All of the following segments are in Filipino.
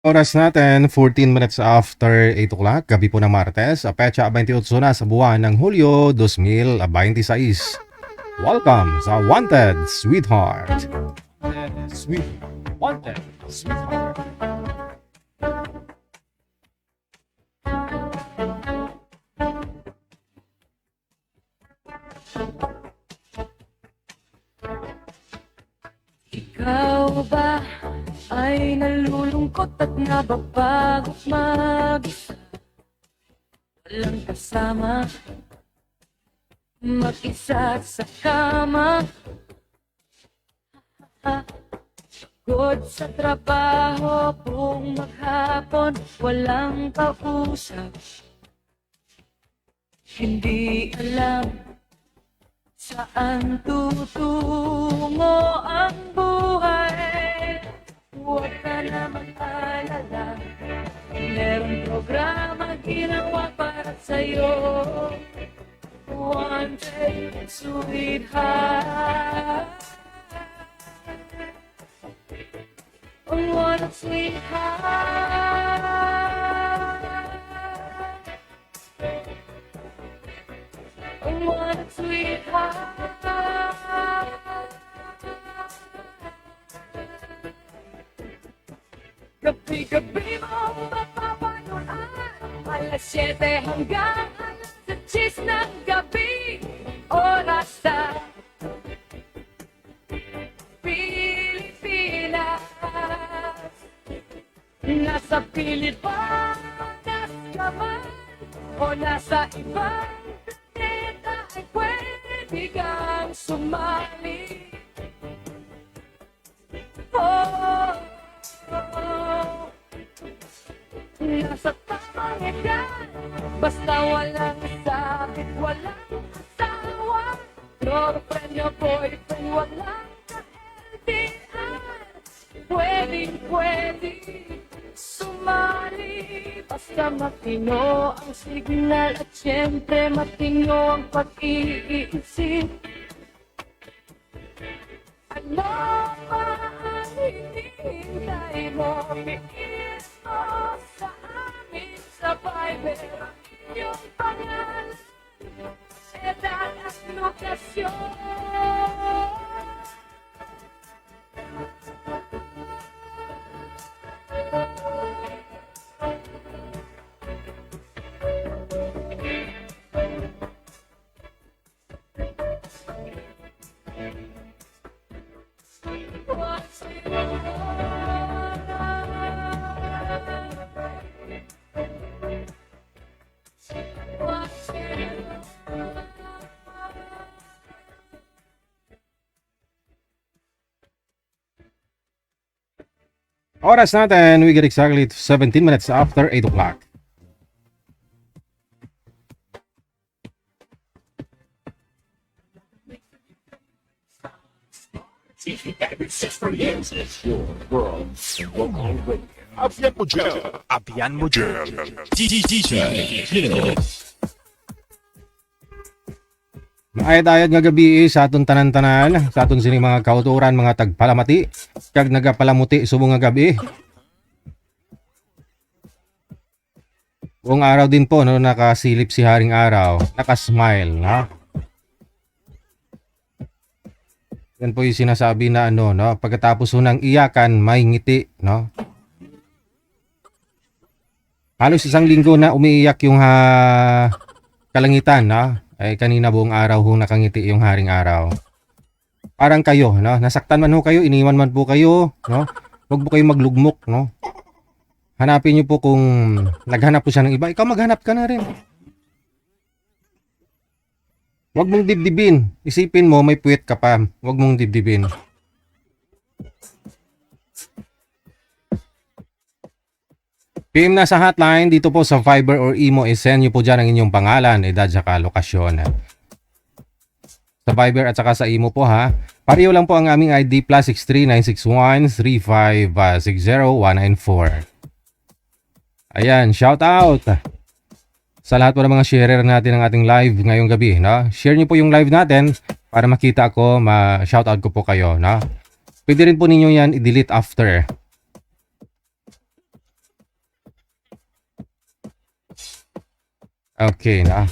Oras natin, 14 minutes after 8 o'clock, gabi po ng Martes, petsa 28 na sa buwan ng Hulyo 2026. Welcome sa Wanted Sweetheart. Sweet, Wanted Sweetheart. Ikaw ba ay nalulungkot at nababagot mag-isa? Walang kasama, mag-isa sa kama. Pagod sa trabaho, buong maghapon, walang kausap. Hindi alam saan tutungo ang buhay. Huwag ka na mag-alala, merong programa ginawa para sa'yo. Wanted Sweetheart, Wanted Sweetheart, Wanted Sweetheart. Gabi-gabi mo mapapanood, alas 7 hanggang alas 10 ng gabi. Oras sa Pilipinas. Nasa Pilipinas ka man o nasa ibang planeta ay pwede kang sumali. Oh, nasa tamang edad, basta walang sakit, walang asawa, girlfriend o boyfriend, walang ka-LDR. Pwede sumali, basta matino ang signal at syempre matino ang pag-iisip. Ano pa ang hinihintay mo? Biis mo sa amin sa Viber ang inyong pangalan, edad at lokasyon. Oras natin, we get exactly 17 minutes after 8 o'clock. Abian mo dyan. DJ Hill. Maayad-ayad nga gabi sa atong tanan-tanan, sa atong sining mga kauturan, mga tagpalamati, kag nagapalamuti subong nga gabi. Buong araw din po, no, nakasilip si Haring Araw, nakasmile, ha? Yan po yung sinasabi na no, pagkatapos ho ng iyakan, may ngiti, no? Halos isang linggo na umiiyak yung kalangitan, no? Ay kanina buong araw ho nakangiti yung Haring Araw. Parang kayo, no? Nasaktan man ho kayo, iniwan man po kayo, no? Huwag po kayo maglugmok, no? Hanapin niyo po kung naghanap po siya ng iba, ikaw maghanap ka na rin. Huwag mong dibdibin. Isipin mo may puwet ka pa. Huwag mong dibdibin. PM na sa hotline dito po sa Viber or Imo, send nyo po dyan ang inyong pangalan, edad, saka lokasyon. Sa Viber at saka sa Imo po ha. Pareho lang po ang aming ID plus 63961-3560194. Ayan, shout out sa lahat po ng mga sharer natin ng ating live ngayong gabi. No? Share nyo po yung live natin para makita ko, ma-shout out ko po kayo. No? Pwede rin po ninyo yan i-delete after. Okay na.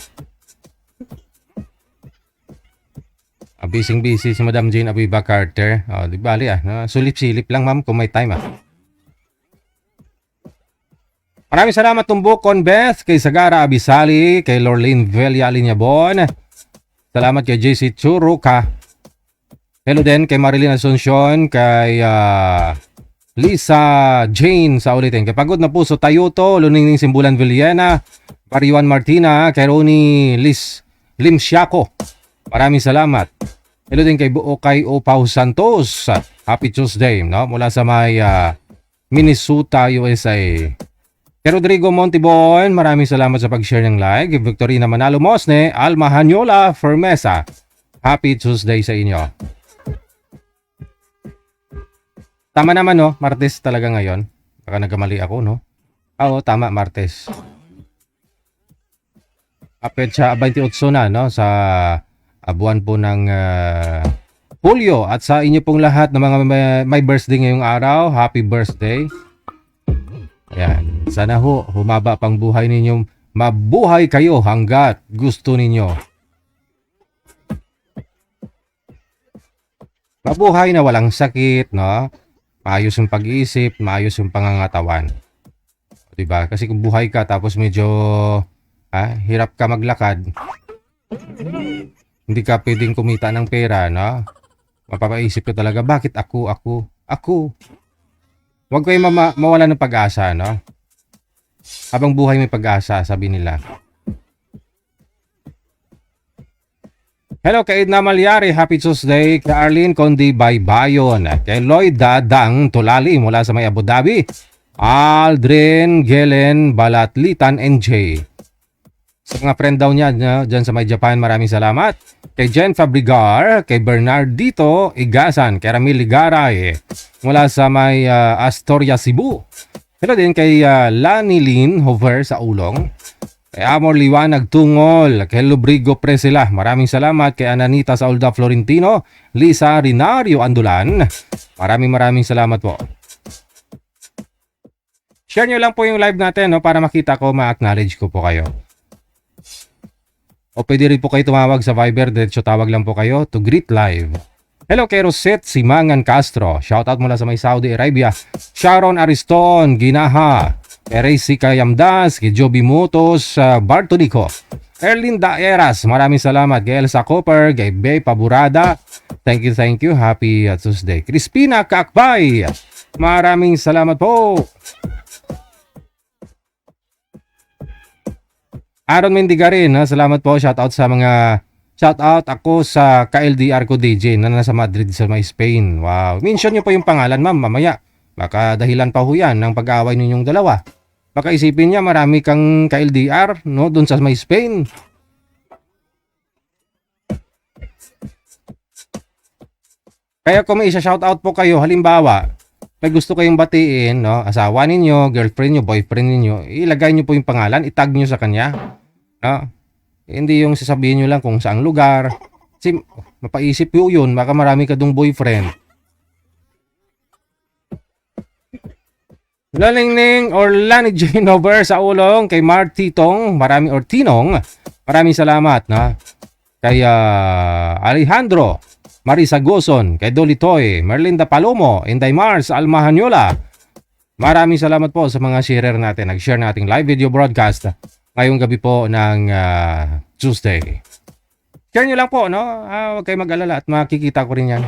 Busy si Madam Jane Abiba Carter. Di bali sulip-silip lang ma'am kung may time Maraming salamat Tumbok Conbeth, kay Sagara Abisali, kay Lorlene Velia Alinyabon. Salamat kay JC Churuka. Hello din kay Marilyn Asuncion, kay Lisa Jane sa ulitin. Kay Pagod na Puso Tayuto, Luningning Simbulan Villena, Pariwan Martina, kay Ronnie Limsiako. Maraming salamat. Hello din kay Buokay Opao Santos. Happy Tuesday, no? Mula sa may Minnesota, USA. Kay Rodrigo Montibon, maraming salamat sa pag-share ng like. Kay Victorina Manalo Mosne, Alma Hanyola Fermesa. Happy Tuesday sa inyo. Tama naman, no? Martes talaga ngayon. Baka nagkamali ako, no? Oo, tama, Martes. Petsa 28 na, no? Sa buwan po ng Hulyo. At sa inyo pong lahat ng mga may birthday ngayong araw, happy birthday. Ayan. Sana humaba pang buhay ninyo. Mabuhay kayo hanggat gusto ninyo. Mabuhay na walang sakit, no? Maayos yung pag-iisip, maayos yung pangangatawan. Diba? Kasi kung buhay ka tapos medyo hirap ka maglakad, hindi ka pwedeng kumita ng pera, no? Mapapaisip ka talaga, bakit ako? Huwag kayo mawala ng pag-asa, no? Habang buhay may pag-asa, sabi nila. Hello kay Edna Malyari, happy Tuesday. Kay Arlene Condi Baybayon. Kay Lloyd Dadang Tulali mula sa may Abu Dhabi. Aldrin Gelen Balatlitan NJ. Sa mga friend daw niya dyan sa may Japan, maraming salamat. Kay Jen Fabrigar, kay Bernardito Igasan, kay Ramil Ligaray mula sa may Astoria, Cebu. Hello din kay Lanilin Hover sa Ulong. Kay Amor Liwanag Tungol, kay Lubrigo Presila, maraming salamat. Kay Ananita Saulda Florentino, Lisa Rinario Andulan, maraming salamat po. Share nyo lang po yung live natin, no, para makita ko, ma-acknowledge ko po kayo. O pwede rin po kayo tumawag sa Viber, diretso tawag lang po kayo to greet live. Hello kay Rosette Simangan Castro, shoutout mula sa may Saudi Arabia. Sharon Ariston Ginaha, kay Racey Kayamdas, kay Joby Motos, Bartolico, Erlinda Eras, maraming salamat. Kay Elsa Cooper, kay Bey Paburada, thank you, happy Tuesday. Crispina Kakbay, maraming salamat po. Aaron Mendigarin, salamat po, shoutout sa mga shoutout ako sa ka-LDR ko DJ na nasa Madrid sa may Spain. Wow, mention nyo po yung pangalan ma'am mamaya. Baka dahilan pa ho yan ng pag-aaway ninyong dalawa. Baka isipin niya marami kang ka-LDR, no, doon sa may Spain. Kaya kung may isa-shoutout po kayo, halimbawa, may gusto kayong batiin, no, asawa ninyo, girlfriend nyo, boyfriend ninyo, ilagay nyo po yung pangalan, itag nyo sa kanya. No? Hindi yung sasabihin nyo lang kung saang lugar. Kasi mapaisip yun, baka marami ka dong boyfriend. Lalingning or Lani Jane over sa ulong kay Martitong, Tinong, maraming salamat, no? Kay Alejandro Marisa Goson, kay Dolitoy, Merlinda Palomo, Inday Mars, Alma Hanyola. Maraming salamat po sa mga sharer natin. Nag-share nating live video broadcast ngayong gabi po ng Tuesday. Share nyo lang po, no? Huwag kayo mag-alala at makikita ko rin yan.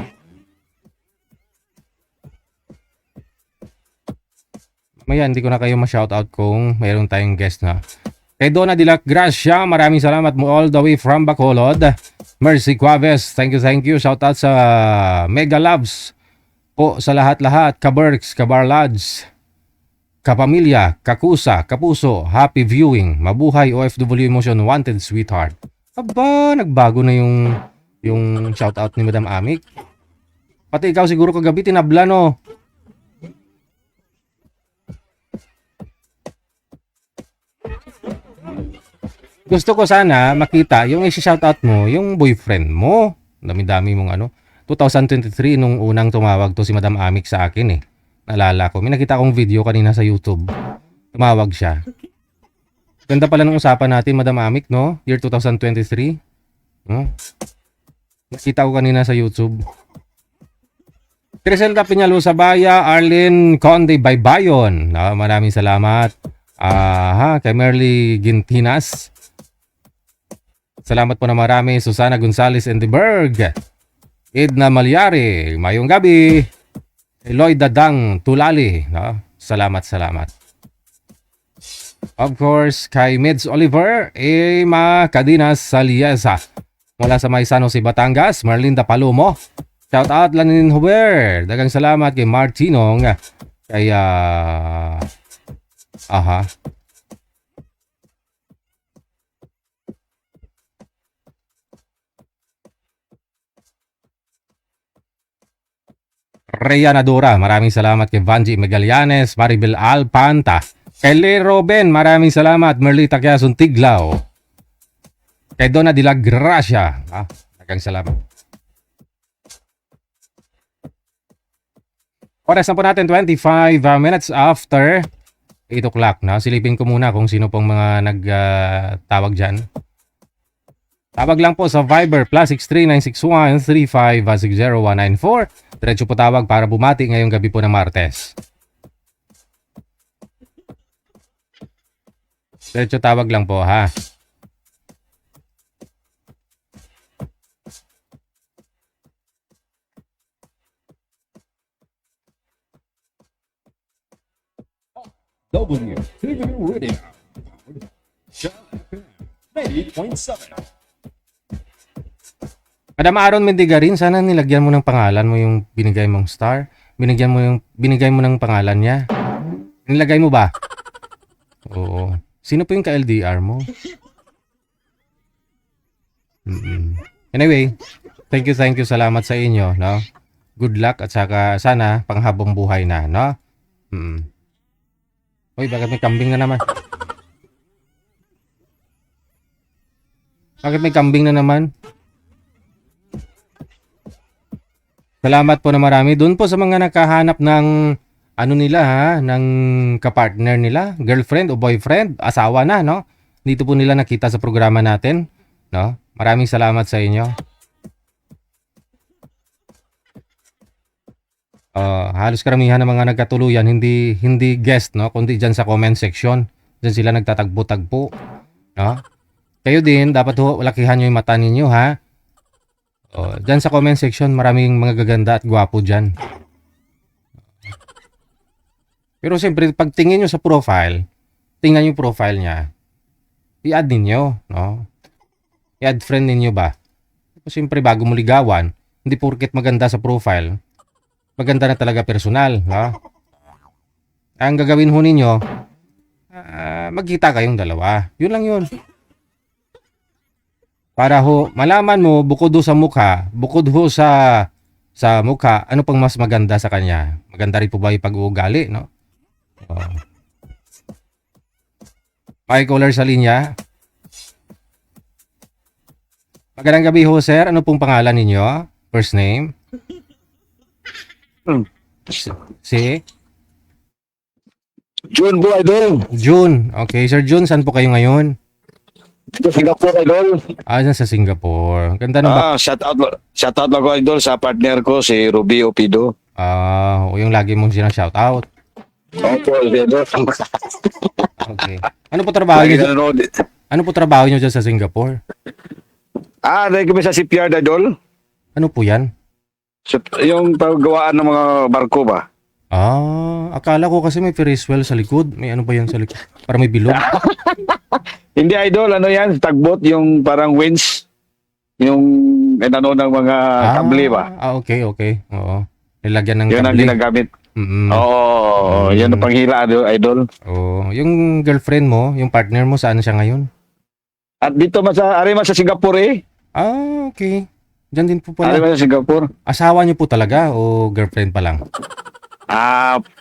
Mamaya hindi ko na kayo ma-shoutout kung mayroon tayong guest na. Kay Donna de la Gracia, maraming salamat mo all the way from Bacolod. Mercy Cuaves, thank you. Shoutout sa Mega Loves po sa lahat-lahat. Kaberks, Kabarlads, Kapamilya, Kakusa, Kapuso, happy viewing. Mabuhay OFW Emotion Wanted Sweetheart. Aba, nagbago na yung shoutout ni Madam Amik. Pati ikaw siguro kagabi tinabla, no? Gusto ko sana makita yung isi-shoutout mo, yung boyfriend mo. Dami-dami mong 2023 nung unang tumawag to si Madam Amik sa akin eh. Naalala ko. May nakita akong video kanina sa YouTube. Tumawag siya. Ganda pala ng usapan natin, Madam Amik, no? Year 2023. No? Nakita ko kanina sa YouTube. Criselda Piñalo Sabaya, Arlene Conde Baybayon. Maraming salamat. Kay Merly Gintinas. Salamat po na marami. Susana Gonzales Endeberg. Edna Malyari. Mayong gabi. Eloy Dadang Tulali. No? Salamat. Of course, kay Mids Oliver, Emma Cadinas Saliesa. Mula sa may San Jose, Batangas, Marlinda Palomo. Shout out Lanin Huber. Dagang salamat kay Martinong. Kay, Reyana Dora, maraming salamat kay Vanji Magallanes, Maribel Alpanta. Kay Le Robin, maraming salamat. Merlita Quezon Tiglao. Kay Donna de la Gracia. Dagang salamat. Oras na po natin, 25 minutes after 8 o'clock. No? Silipin ko muna kung sino pong mga nagtawag dyan. Tawag lang po sa Viber +6396135609194. Diretso po tawag para bumati ngayong gabi po ng Martes. Diretso tawag lang po, ha. W TV Radio. Channel 8.7. Madam Aaron Mendigarin, sana nilagyan mo ng pangalan mo yung binigay mong star. Binigay mo ng pangalan niya. Nilagay mo ba? Oo. Sino po yung ka-LDR mo? Anyway, thank you. Salamat sa inyo, no? Good luck at saka sana panghabang buhay na, no? Uy, bakit may kambing na naman? Salamat po na marami. Doon po sa mga nakahanap ng ano nila, ha, ng kapartner nila, girlfriend o boyfriend, asawa na, no? Dito po nila nakita sa programa natin, no? Maraming salamat sa inyo. Halos karamihan ng mga nagkatuluyan hindi guest, no, kundi diyan sa comment section. Diyan sila nagtatagpo-tagpo, no? Kayo din dapat lakihan niyo yung mata ninyo, ha. Diyan sa comment section maraming mga gaganda at gwapo diyan. Pero siyempre, pag tingin nyo sa profile, tingnan yung profile niya, i-add ninyo, no? I-add friend ninyo ba? Siyempre, bago mo ligawan, hindi porket maganda sa profile, maganda na talaga personal, no? Ang gagawin ho ninyo, magkita kayong dalawa. Yun lang yun. Para ho, malaman mo, bukod ho sa mukha, ano pang mas maganda sa kanya? Maganda rin po ba yung pag-uugali, no? May caller sa linya. Magandang gabi ho, sir. Ano pong pangalan ninyo? First name? Si? June po, idol. June. Okay, Sir June, saan po kayo ngayon? Sa Singapore, idol. Dyan sa Singapore. Ganda ng Shout out lang ko, idol, sa partner ko, si Ruby Opido. Yung lagi mong shout out. Opo, idol. Okay. Ano po trabaho niyo dyan sa Singapore? Dahil kami sa CPR, idol. Ano po yan? Yung paggawaan ng mga barko ba? Akala ko kasi may Ferris wheel sa likod. May ano ba yan sa likod? Para may bilog. Hindi, idol. Ano yan? Tagboat, yung parang winch. Yung ng mga kable ba? Okay. Oo. Nilagyan ng yun ang kable. ginagamit. Oo, yan ang panghila, idol. Yung girlfriend mo, yung partner mo, saan siya ngayon? At dito sa Singapore eh. Okay. Diyan din po pala. Sa Singapore. Asawa niyo po talaga o girlfriend pa lang?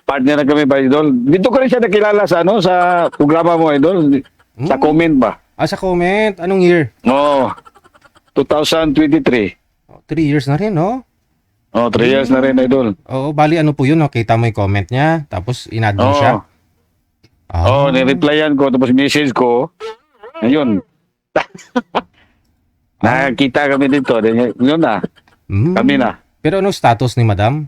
Partner na kami ba, idol? Dito ko rin siya nakilala sa programa mo, idol. Sa comment ba? Sa comment. Anong year? 2023. 3 years na rin, no? 3 years na rin, idol. Bali ano po yun, no? Kita mo yung comment niya, tapos in-add mo siya. Oh, nireplyan ko, tapos message ko. Ayun. Nakakita kami dito. Yun na. Kami na. Pero ano status ni madam?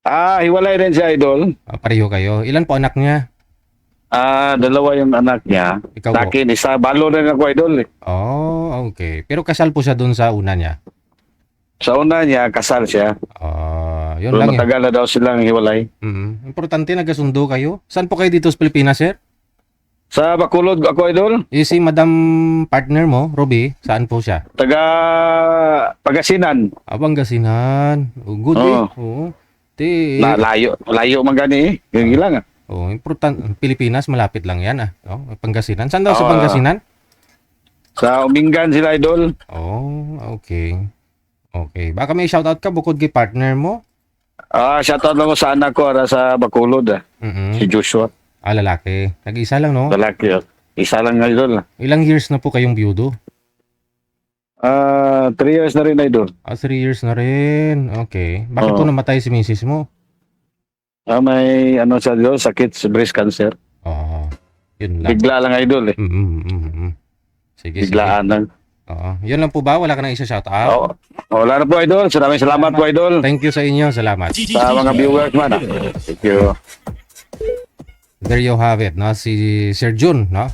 Hiwalay rin si Idol. Pareho kayo. Ilan po anak niya? Dalawa yung anak niya. Ikaw Sa po? akin, isa. Balo rin ako, Idol. Oh, okay. Pero kasal po siya dun sa una niya. Sa una niya, kasal siya. Yun Pero lang yun. matagal na daw silang hiwalay. Importante nagkasundo kayo. Saan po kayo dito sa Pilipinas, sir? Sa Bacolod ako, Idol. Si madam partner mo, Ruby, saan po siya? Taga Pagasinan. Pangasinan. Good Oo. eh. Oo. Layo. Layo man gani eh. Yung ilang. Pilipinas, malapit lang yan. Pangasinan. Saan daw sa Ah. Pangasinan? Sa Umingan sila, Idol. Okay. Okay. Baka may shoutout ka bukod kay partner mo? Shoutout lang ko sa anak ko sa Bacolod. Si Joshua. Lalaki. Nag-isa lang, no? Lalaki. Isa lang, Idol. Ilang years na po kayong byudo? 3 years na rin, Idol. 3 years na rin. Okay. Bakit po Oo. namatay si misis mo? May siya, Idol, sakit sa breast cancer. Yun lang. Bigla lang, Idol. Sige, Biglaan lang. Yun lang po ba? Wala ka nang isa shoutout? Wala na po, Idol. Maraming salamat po, Idol. Thank you sa inyo. Salamat. Sa mga viewers man. Thank you. There you have it, no? Si Sir Jun, no?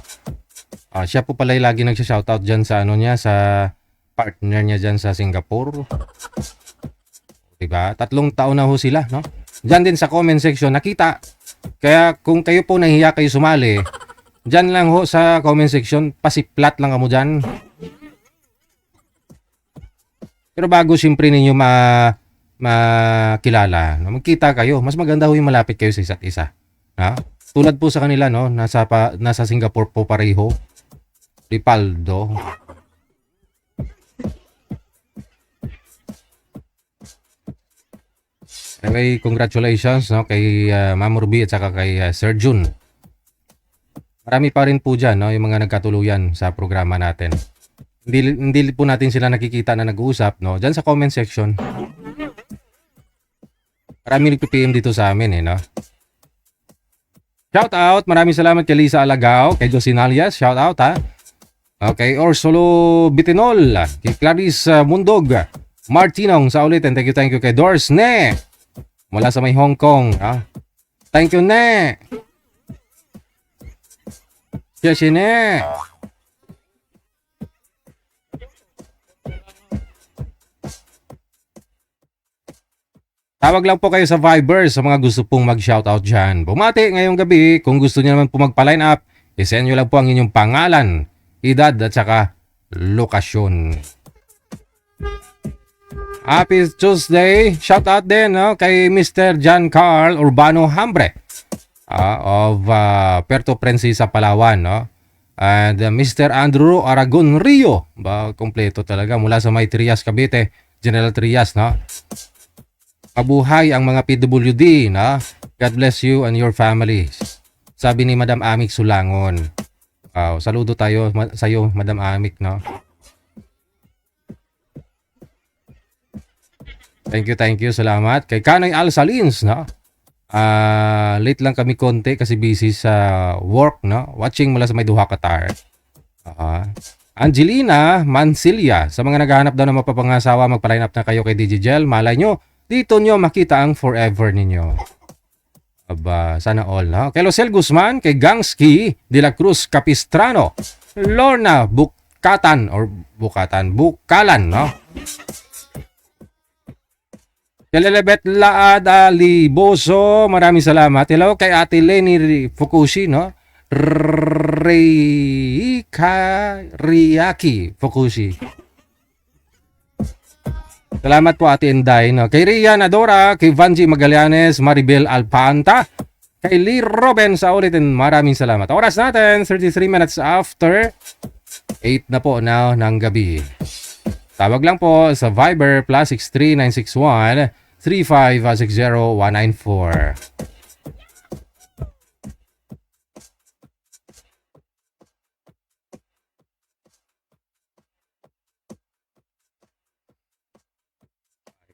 Siya po pala yung lagi nagsha-shoutout dyan sa sa partner niya dyan sa Singapore. Diba? 3 taon na ho sila, no? Dyan din sa comment section, nakita. Kaya kung kayo po nahiya kayo sumali, dyan lang ho sa comment section, pasiplat lang kamo dyan. Pero bago siyempre ninyo makilala, no? Magkita kayo, mas maganda ho yung malapit kayo sa isa't isa. Ha? Tulad po sa kanila, no? Nasa Singapore po pareho. Ripaldo. Anyway, congratulations, no? Kay Ma'am Ruby at saka kay Sir Jun. Marami pa rin po dyan, no? Yung mga nagkatuluyan sa programa natin. Hindi po natin sila nakikita na nag-uusap, no? Dyan sa comment section. Marami nagpipm dito sa amin, no? Shout out, maraming salamat kay Lisa Alagao, kay Josinalias, shout out ha. Okay, Orsulo Bitinol, kay Clarice Mundog, Martinong sa ulitin, thank you kay Doris Ne, mula sa may Hong Kong. Thank you Ne. Siya Ne. Tawag lang po kayo sa Viber sa mga gusto pong mag-shoutout dyan. Bumati ngayong gabi. Kung gusto niyo naman po magpa-line up, isend nyo lang po ang inyong pangalan, edad at saka lokasyon. Happy Tuesday. Shoutout din kay Mr. John Carl Urbano Hambre of Puerto Princesa, Palawan. And Mr. Andrew Aragon Rio. Kompleto talaga mula sa may Trias, Cavite. General Trias, no? Mabuhay ang mga PWD, no? God bless you and your families. Sabi ni Madam Amik Sulangon. Saludo tayo sa iyo, Madam Amik, no? Thank you. Salamat. Kay Kanay Al Salins, no? Late lang kami konti kasi busy sa work, no? Watching mula sa may Duha, Qatar. Angelina Mancilia, sa mga naghahanap daw ng mapapangasawa, magpa-line up na kayo kay DJ Gel. Malay nyo, dito nyo makita ang forever ninyo. Sana all, no? Kay Losel Guzman, kay Gangski de la Cruz Capistrano, Lorna Bukalan, no? Kay Lelebet Laad Liboso, maraming salamat. Hello kay Ate Leni Fukushi, no? Riaki Fukushi. Salamat po Ate Inday, no? Kay Rian Adora, kay Vanji Magallanes, Maribel Alpanta, kay Lee Robin sa ulitin, maraming salamat. Oras natin, 33 minutes after 8 na po now ng gabi. Tawag lang po sa Viber +63 961 3560 194.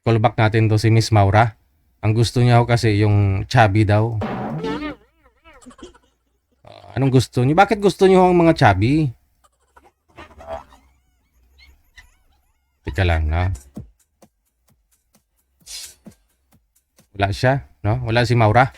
Call back natin to si Miss Maura. Ang gusto niya ho kasi yung chubby daw. Anong gusto niyo? Bakit gusto niyo ang mga chubby? Teka lang, no? Wala siya, no? Wala si Maura.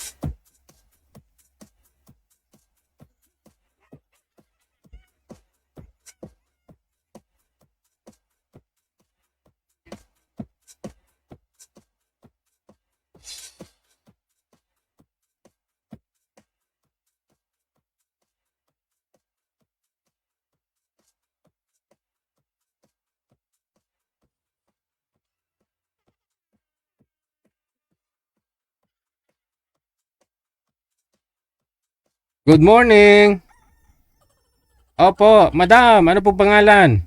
Good morning! Opo, madam, ano po pangalan?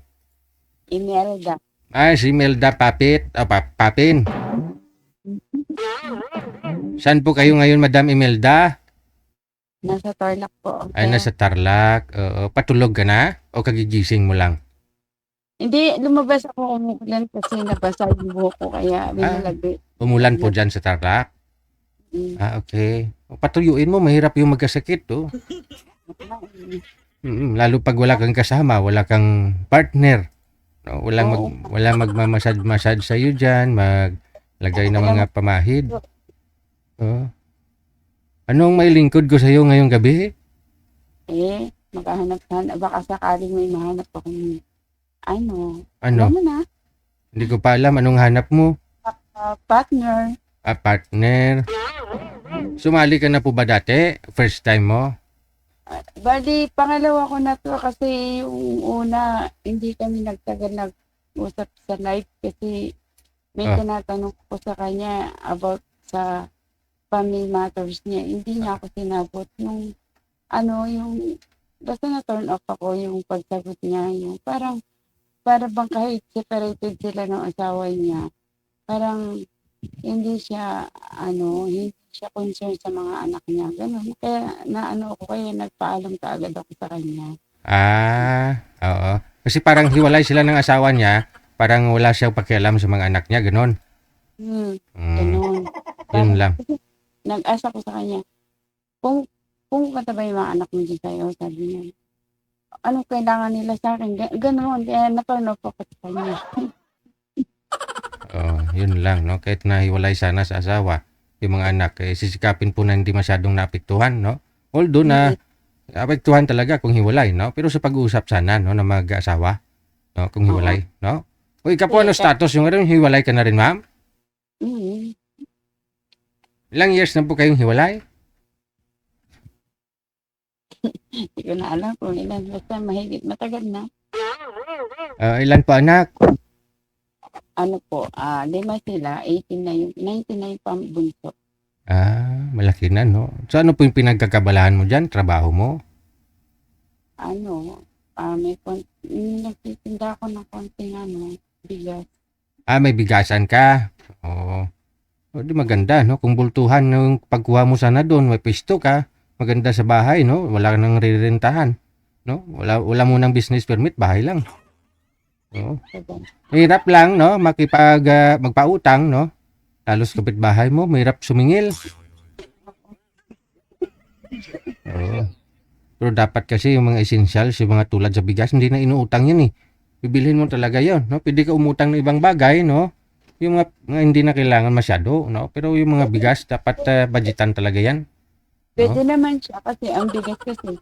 Imelda. Ay, si Melda Papit, Papin. Saan po kayo ngayon, Madam Imelda? Nasa Tarlac po. Ay, nasa Tarlac. Oo, patulog ka na? O kagigising mo lang? Hindi, lumabas ako umulan kasi nabasa yung buhok ko kaya binalagay. Umulan po dyan sa Tarlac? Mm. Okay. O, patuyuin mo, mahirap yung magkasakit, oh. Lalo pag wala kang kasama, wala kang partner. No, walang magmamasad-masad sa iyo diyan, maglagay ng mga pamahid. Oh. Anong may lingkod ko sa iyo ngayong gabi? Maghahanap-hanap. Baka sakaling may mahanap akong Ano? alam mo na, Hindi ko pa alam anong hanap mo. partner. Partner. Sumali ka na po ba dati? First time mo? Bali, pangalawa ko na to kasi yung una, hindi kami nagtagal nag-usap sa live kasi may tinatanong ko sa kanya about sa family matters niya. Hindi niya ako sinabot yung basta na-turn off ako yung pagsagot niya. Yung para bang kahit separated sila ng asawa niya, parang hindi siya concerned sa mga anak niya. Ganun. Kaya kaya nagpaalam kaagad ako sa kanya. Oo. Kasi parang hiwalay sila ng asawa niya, parang wala siyang pakialam sa mga anak niya, ganon. Ganun. Yun lang. Kasi nag-asa ko sa kanya, kung katabay yung mga anak mo dyan sa'yo, sabi niya, anong kailangan nila sa akin? Ganun. Kaya na-turn off ako sa kanya. Yun lang, no? Kahit nahiwalay sana sa asawa, yung mga anak, sisikapin po na hindi masyadong naapektuhan, no? Although na apektuhan talaga kung hiwalay, no? Pero sa pag-uusap sana, no, na mag-asawa, no, kung hiwalay, no? O ikaw po, ano status yung hiwalay ka na rin, ma'am? Ilang years na po kayong hiwalay? Hindi ko na alam kung ilan. Basta mahigit matagal na. Ilan po anak? Lima sila, 18 na yung, 19 na yung pambunso. Malaki na, no? So ano po yung pinagkakabalahan mo dyan? Trabaho mo? Nagtitinda ako ng konting bigas. May bigasan ka? Oo. Di maganda, no? Kung bultuhan ng pagkuha mo sana doon, may pisto ka, maganda sa bahay, no? Wala nang rirentahan, no? Wala mo ng business permit, bahay lang. Oo. Mahirap lang, no? Magpautang, no? Halos kapitbahay mo, mahirap sumingil. Oo. Pero dapat kasi yung mga essentials, yung mga tulad sa bigas, hindi na inuutang yan eh. Bibilhin mo talaga yon, no? Pwede ka umutang ng ibang bagay, no? Yung mga hindi na kailangan masyado, no? Pero yung mga bigas, dapat budgetan talaga yan. Pwede naman siya kasi ang bigas kasi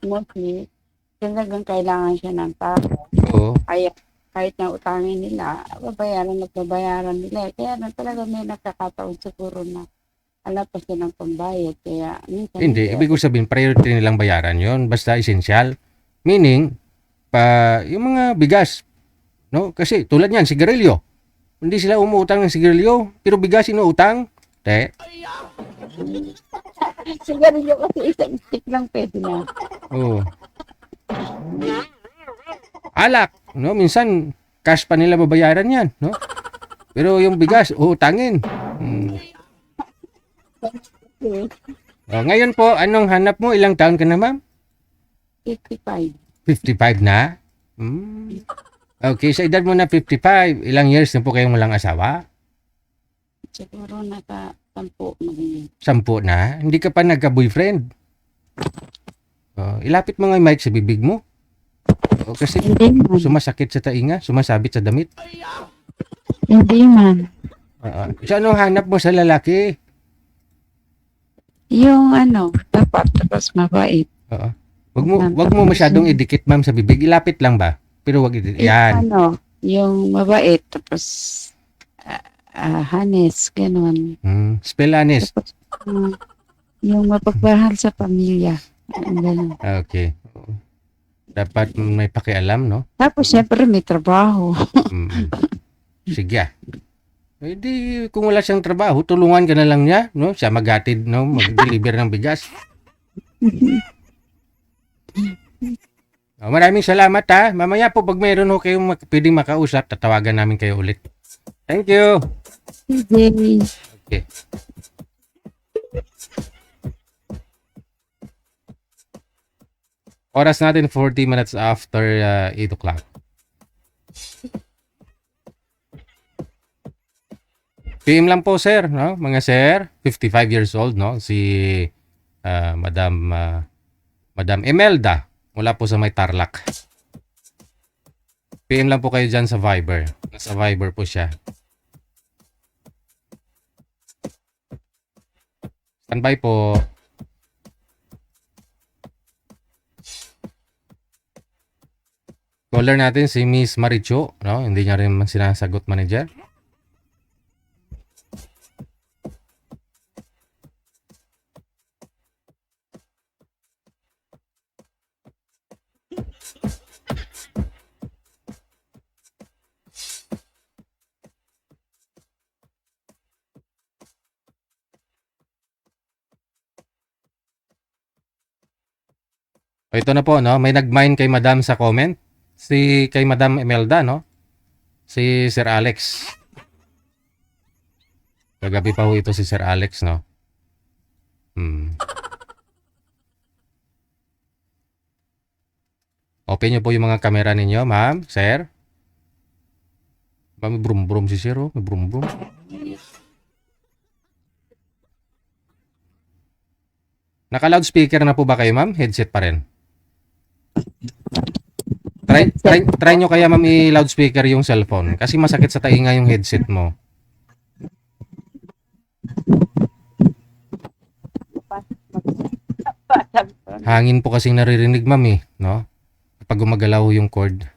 mostly talagang kailangan siya ng tao. Oo. Kaya kahit na utangin nila, babayaran nila. Kaya na talaga may nakakataon siguro na ala pa silang pambayad. Kaya minsan Hindi, ibig ko sabihin, priority nilang bayaran yon, basta essential. Meaning, yung mga bigas, no? Kasi tulad niyan, sigarilyo. Hindi sila umuutang ng sigarilyo, pero bigas inuutang. sigarilyo kasi isang stick lang pwede na. Oo. Alak, no? Minsan, cash pa nila babayaran yan, no? Pero yung bigas, uutangin. Ngayon po, anong hanap mo? Ilang taon ka na, ma'am? 55. 55 na? Okay, sa edad mo na 55, ilang years na po kayong walang asawa? Siguro nasa 10 magiging. 10 na? Hindi ka pa nagka-boyfriend? Ilapit mo nga yung mic sa bibig mo. Kasi Hindi man. sumasakit sa tainga, sumasabit sa damit. Hindi man. So anong hanap mo sa lalaki? Yung ano, tapat tapos mabait. Oo. Wag mo masyadong idikit ma'am sa bibig. Ilapit lang ba? Pero wag idikit. Yan. Ano, yung mabait tapos hanes, ganun. Spell honest. Tapos, yung mapagmahal sa pamilya. Ganun. Okay. Dapat may pakialam, no? Tapos, syempre, may trabaho. Sige ah. Eh di, kung wala siyang trabaho, tulungan ka na lang niya, no? Siya maghatid, no? Mag-deliver ng bigas. Maraming salamat ha. Mamaya po pag mayroon ho kayong pwedeng makausap, tatawagan namin kayo ulit. Thank you. Sige. Okay. Oras natin 40 minutes after 8 o'clock. PM lang po sir, no? Mga sir, 55 years old, no? Si Madam Imelda mula po sa may Tarlac. PM lang po kayo dyan sa Viber. Nasa Viber po siya. Standby po. Caller natin si Miss Maricho, no? Hindi niya rin sinasagot manager. O ito na po, no? May nag-mine kay Madam sa comment. Kay Madam Imelda, no? Si Sir Alex. Kagabi pa ho ito si Sir Alex, no? Open nyo po yung mga kamera ninyo, ma'am, sir. May brum-brum si Sir, oh. May brum-brum. Naka-loudspeaker na po ba kayo, ma'am? Headset pa rin. Try nyo kaya ma'am i-loudspeaker yung cellphone kasi masakit sa tainga yung headset mo. Hangin po kasing naririnig ma'am eh, no? Pag gumagalaw yung cord.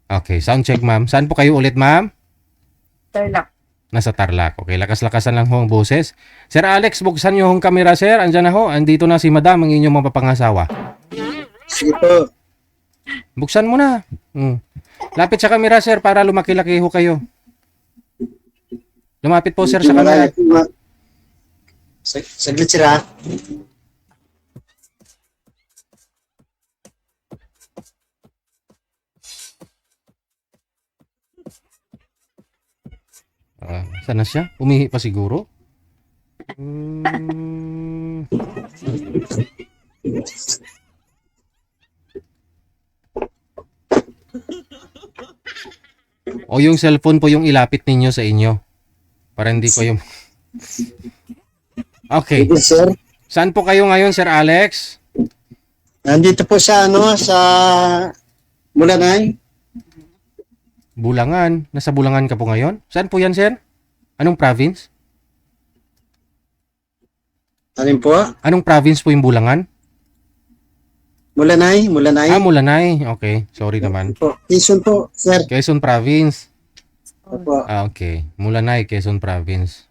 Okay, sound check ma'am. Saan po kayo ulit ma'am? Tarlac. Nasa Tarlac. Okay, lakas-lakasan lang ho ang boses. Sir Alex, buksan nyo hong camera sir. Andyan na ho. Andito na si madam, ang inyong mapapangasawa. Sige po. Buksan mo na. Lapit sa camera sir para lumaki-laki ho kayo. Lumapit po sir sa camera. Saglit sila. Saan na siya? Umihi pa siguro? O yung cellphone po yung ilapit ninyo sa inyo. Para hindi ko yung... Okay. Sige, sir. Saan po kayo ngayon, Sir Alex? Nandito po sa sa Mulanay. Bulangan. Nasa Bulangan ka po ngayon? Saan po yan, sir? Anong province? Alin po? Anong province po yung Bulangan? Mulanay. Mulanay. Mulanay. Okay. Sorry naman. Po. Quezon po, sir. Quezon Province. Opo. Okay. Mulanay, Quezon Province.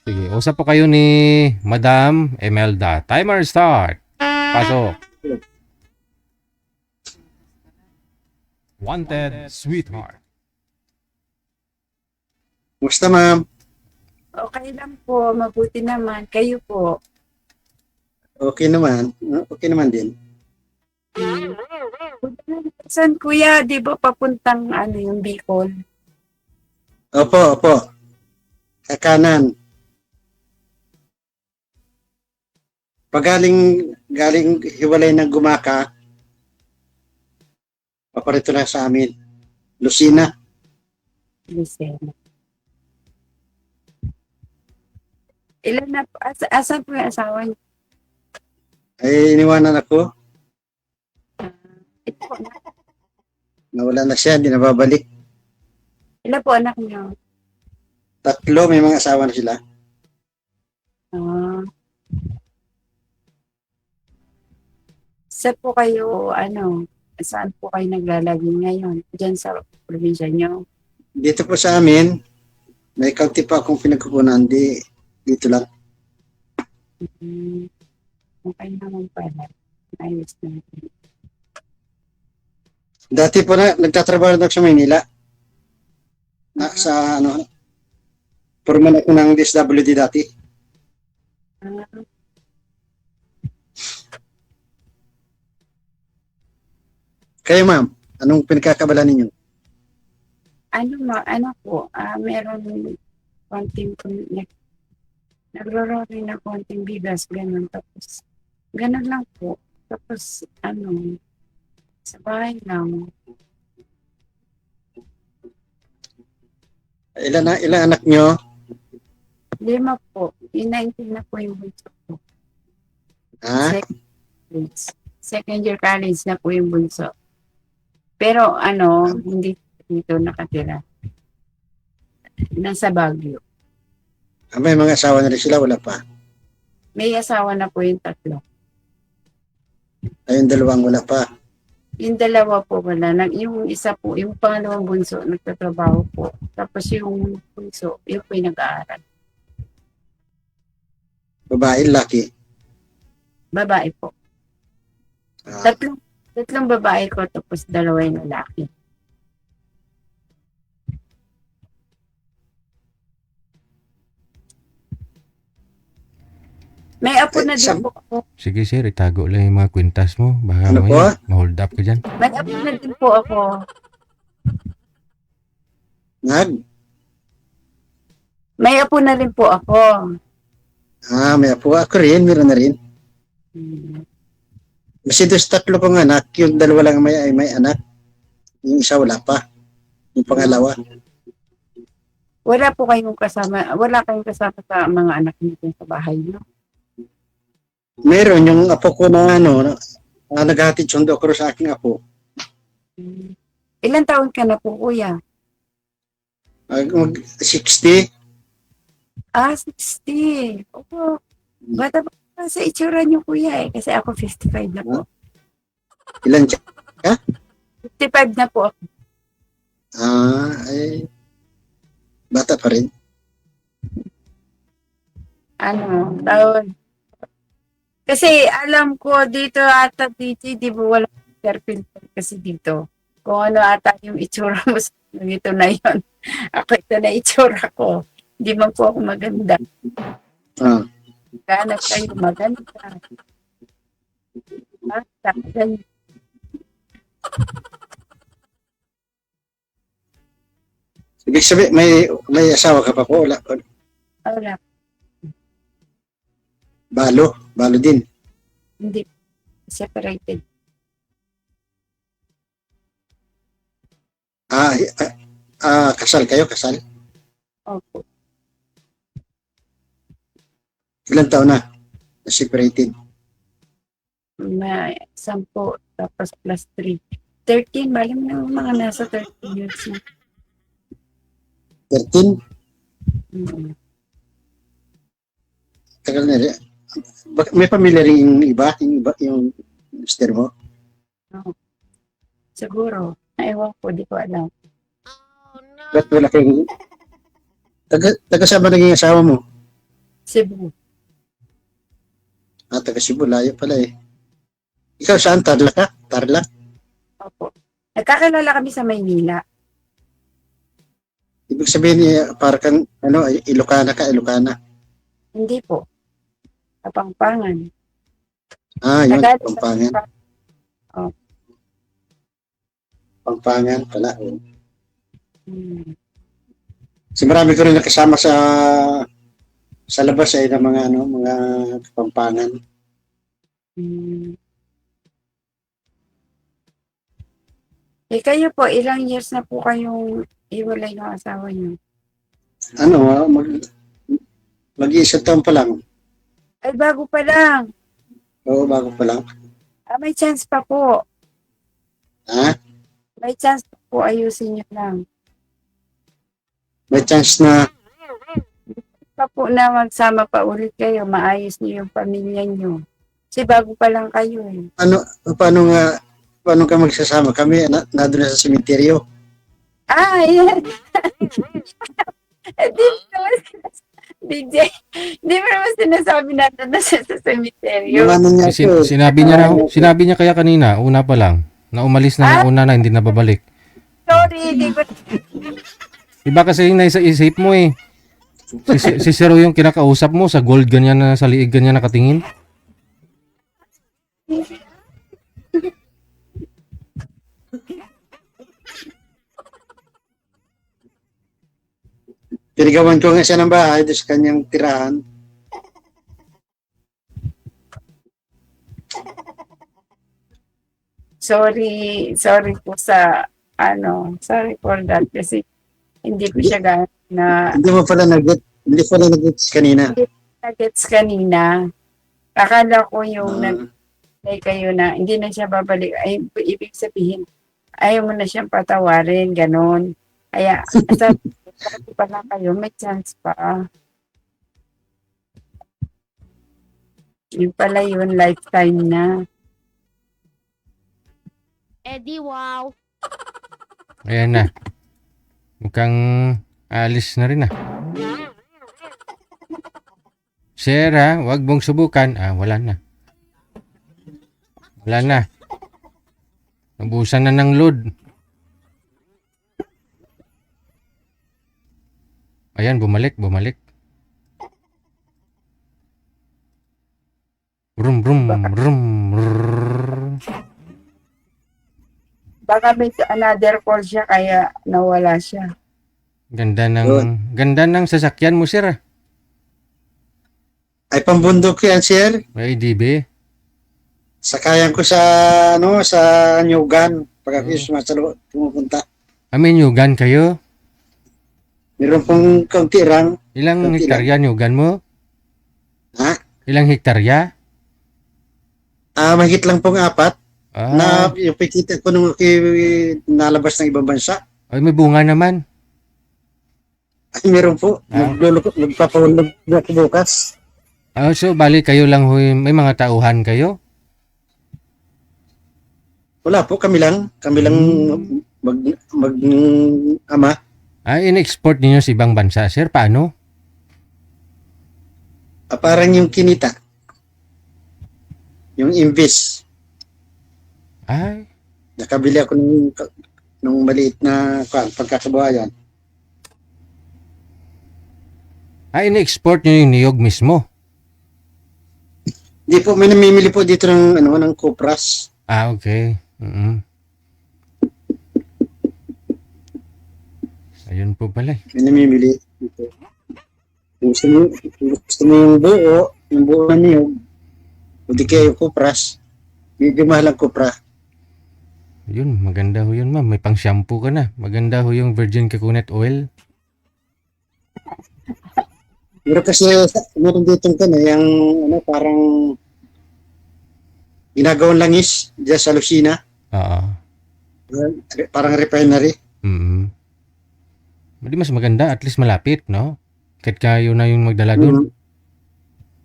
Sige. Usap po kayo ni Madam Imelda. Timer start. Pasok. Wanted Sweetheart. Musta, ma'am? Okay lang po, mabuti naman. Kayo po. Okay naman. Okay naman din. Saan kuya, di ba papuntang yung Bicol? Opo, opo. Kakanan. Pag galing hiwalay ng Gumaka, paparito na sa amin. Lucina. Lucena. Ilan na po? Asan po yung asawa niyo? Ay, iniwanan ako. Ito po, Nawala na siya, hindi na babalik. ilan po anak niyo? 3, may mga asawa na sila. Ah. Saan po kayo, saan po kayo naglalagay ngayon? Diyan sa probinsya niyo? Dito po sa amin, may kaunti pa akong pinagkukunan. Dito lang. Hmm. Okay naman pala. Ayos na. Dati po nagtatrabaho na ako sa Maynila. Sa Foreman ako ng DSWD dati. Ah, Kayo ma'am, anong pinagkakabalan ninyo? ano po, meron konting, nagro-roll na konting bigas, ganun. Tapos, ganun lang po. Tapos, sa bahay lang. Ilan anak nyo? 5 po. Inaintin na po yung bunso ko. Ha? Second year college na po yung bunso. Pero hindi dito nakatira. Nasa Baguio. May mga asawa na rin sila, wala pa. May asawa na po yung 3. Ayun, 2 wala pa. Yung 2 po wala. Yung isa po, yung pangalawang bunso, nagtatrabaho po. Tapos yung bunso, yung po yung nag-aaral. Babae, laki. Babae po. Ah, Tatlong babae ko, tapos 2 yung lalaki. May apo na din po ako. Sige sir, itago lang yung mga kwintas mo. Baka Ano po? ma-hold up ka dyan. May apo na din po ako. nag? May apo na rin po ako. May apo. Ako rin, meron na rin. Hmm. Kasi doon sa 3 kong anak, yung 2 lang may anak. Yung isa wala pa. Yung pangalawa. Wala kayong kasama sa mga anak niyo sa bahay niyo? Meron yung apo ko na naghahatid sundo ako sa aking apo. Hmm. Ilan taon ka na po, kuya? 60. 60. Opo. Bata pa sa itsura niyo, kuya, Kasi ako 55 na po. Ilan siya? 55 na po ako. Ay, bata pa rin. Taon. Kasi alam ko dito ata dito, di ba wala filter kasi dito. Kung ano ata yung itsura mo sa ito na yun. Ako ito na itsura ko. Hindi man po ako maganda. Ah. Kaya kayo maganda. Ganyan. Ibig sabihin, may asawa ka pa po? Wala. Wala. Balo din. Hindi. Separated. Kasal kayo? Kasal? Opo. Ilan taon na? Separated. May 10 tapos plus 3. 13. Bali mo na mga nasa 13 years na. 13? Mm. Tagal na rin. May pamilya rin yung iba? Yung mister mo? Siguro. Ewan ko, di ko alam. Ba't wala kayong... Taga saan ba naging asawa mo? Cebu. Taga Cebu. Layo pala eh. Ikaw saan? Tarlac ka? Tarlac? Opo. Nagkakilala kami sa Maynila. Ibig sabihin, para kang, Ilocana ka, Ilocana. Hindi po. Kapangpangan. Yun, Tagalog. Pampangan. Oh. Pampangan pala. Hmm. Kasi marami ko rin nakasama sa labas ng mga Kapampangan. Hmm. Kayo po, ilang years na po kayong iwalay ng asawa niyo? Mag-iisang taon pa lang. Ay, bago pa lang. Oo, bago pa lang. May chance pa po. Ha? May chance pa po. Ayusin nyo lang. May chance na Pa po na magsama pa ulit kayo. Maayos niyo yung pamilya nyo. Kasi bago pa lang kayo eh. paano paano ka magsasama? Kami doon na sa sementeryo. Yan. Di mo naman DJ, di mo naman sinasabi natin na siya sa cemeteryo. Yung ano niya po, Sinabi niya kaya kanina, una pa lang, na umalis na ng una na hindi na babalik. Sorry, di ko. Iba kasi yung nasa isip mo eh. Si Zero yung kinakausap mo sa gold ganyan na sa liig ganyan nakatingin. pinigawan ko nga siya ng bahay doon sa kanyang tirahan. Sorry po sa sorry for that kasi hindi ko siya na Hindi pala nag-gets kanina. gets kanina. Akala ko yung Ah, nag kayo na hindi na siya babalik. Ay, ibig sabihin, ayaw mo na siyang patawarin, ganon. Kaya, sabi pa lang kayo, may chance pa. Yung pala yun, lifetime na. Eddie, wow. Ayan na. Mukhang alis na rin ah. Sarah, wag mong subukan. Wala na. Wala na. Nabusan na ng load. Ayan, bumalik. Brum, brum, brum, brrrr. Baka may another call siya kaya nawala siya. Ganda ng sasakyan mo, sir. ay pambundok yan, sir. May DB. Sakayan ko sa sa Nyugan pag ako pumupunta. May nyugan kayo? Meron pong kaunti lang. Ilang Konti hektarya nyugan mo? Ha? Ilang hektarya? Mahigit lang pong 4 na Ah, yung pikita ko nung nalabas ng ibang bansa. ay may bunga naman. Ay, meron po. Ah. Magpapahulog na ako bukas. So bali kayo lang may mga tauhan kayo? Wala po, kami lang. Kami lang ama. In-export niyo sa ibang bansa, sir. Paano? Parang yung kinita. Yung invest. Ay, Nakabili ako nung maliit na pagkakabuhayan. in-export niyo yung niyog mismo. Hindi po, may namimili po dito ng Cupras. Okay. Ayun po pala. May namimili dito. Kung gusto mo yung buo na niyog, o di kaya yung Cupras, medyo mahal ang Cupra. Yun, maganda ho yun, ma'am. May pang shampoo ka na. Maganda ho yung virgin coconut oil. Pero kasi meron dito yung parang ginagawang langis dyan sa Lucina. Oo. Parang refinery. Hindi mas maganda, at least malapit, no? Kahit kayo na yung magdala doon.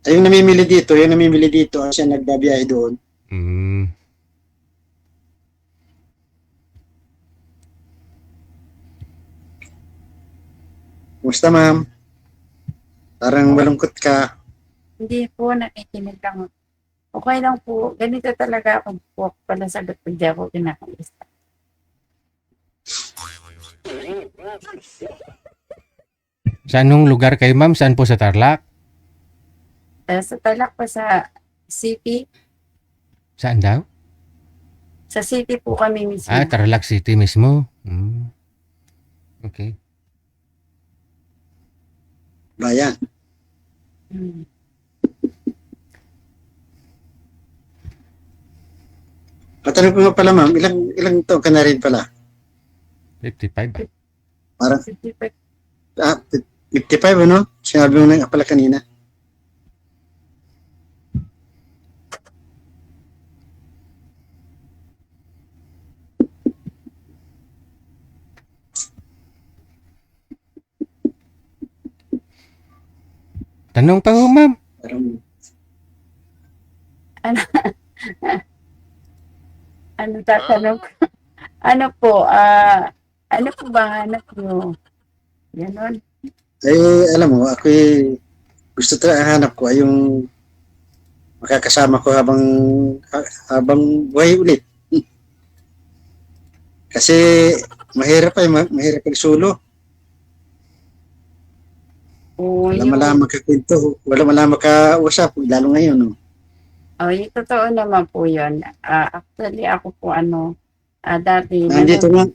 Ay, yung namimili dito, siya nagbabiyahe doon. Kumusta, ma'am? Parang malungkot ka. Hindi po, nakikinig lang. Okay lang po. Ganito talaga ako po. Pala sagot ko, di ako kinakaisa. Sa anong lugar kayo, ma'am? Saan po sa Tarlac? Sa talak pa sa city. Saan daw? Sa city po kami mismo. Tarlac City mismo. Okay. Bayan. Hmm. Patanong ko nga pala, ma'am, ilang taon ka na rin pala? 55. Parang 55. 55, ano? Sinabi mo na nga pala kanina. Tanong pa ho, ma'am. Parang, Ano tatanong ko? Ano po, ano po ba hanap nyo? Ganon. alam mo, ako gusto talaga hanap ko ay yung makakasama ko habang buhay ulit. Kasi mahirap mahirap pag solo. Oo, Wala yun. malaman ka kwento, wala malaman ka usap, lalo ngayon. No? Oh, yung totoo naman po yun. Actually, ako po dati Nandito nga,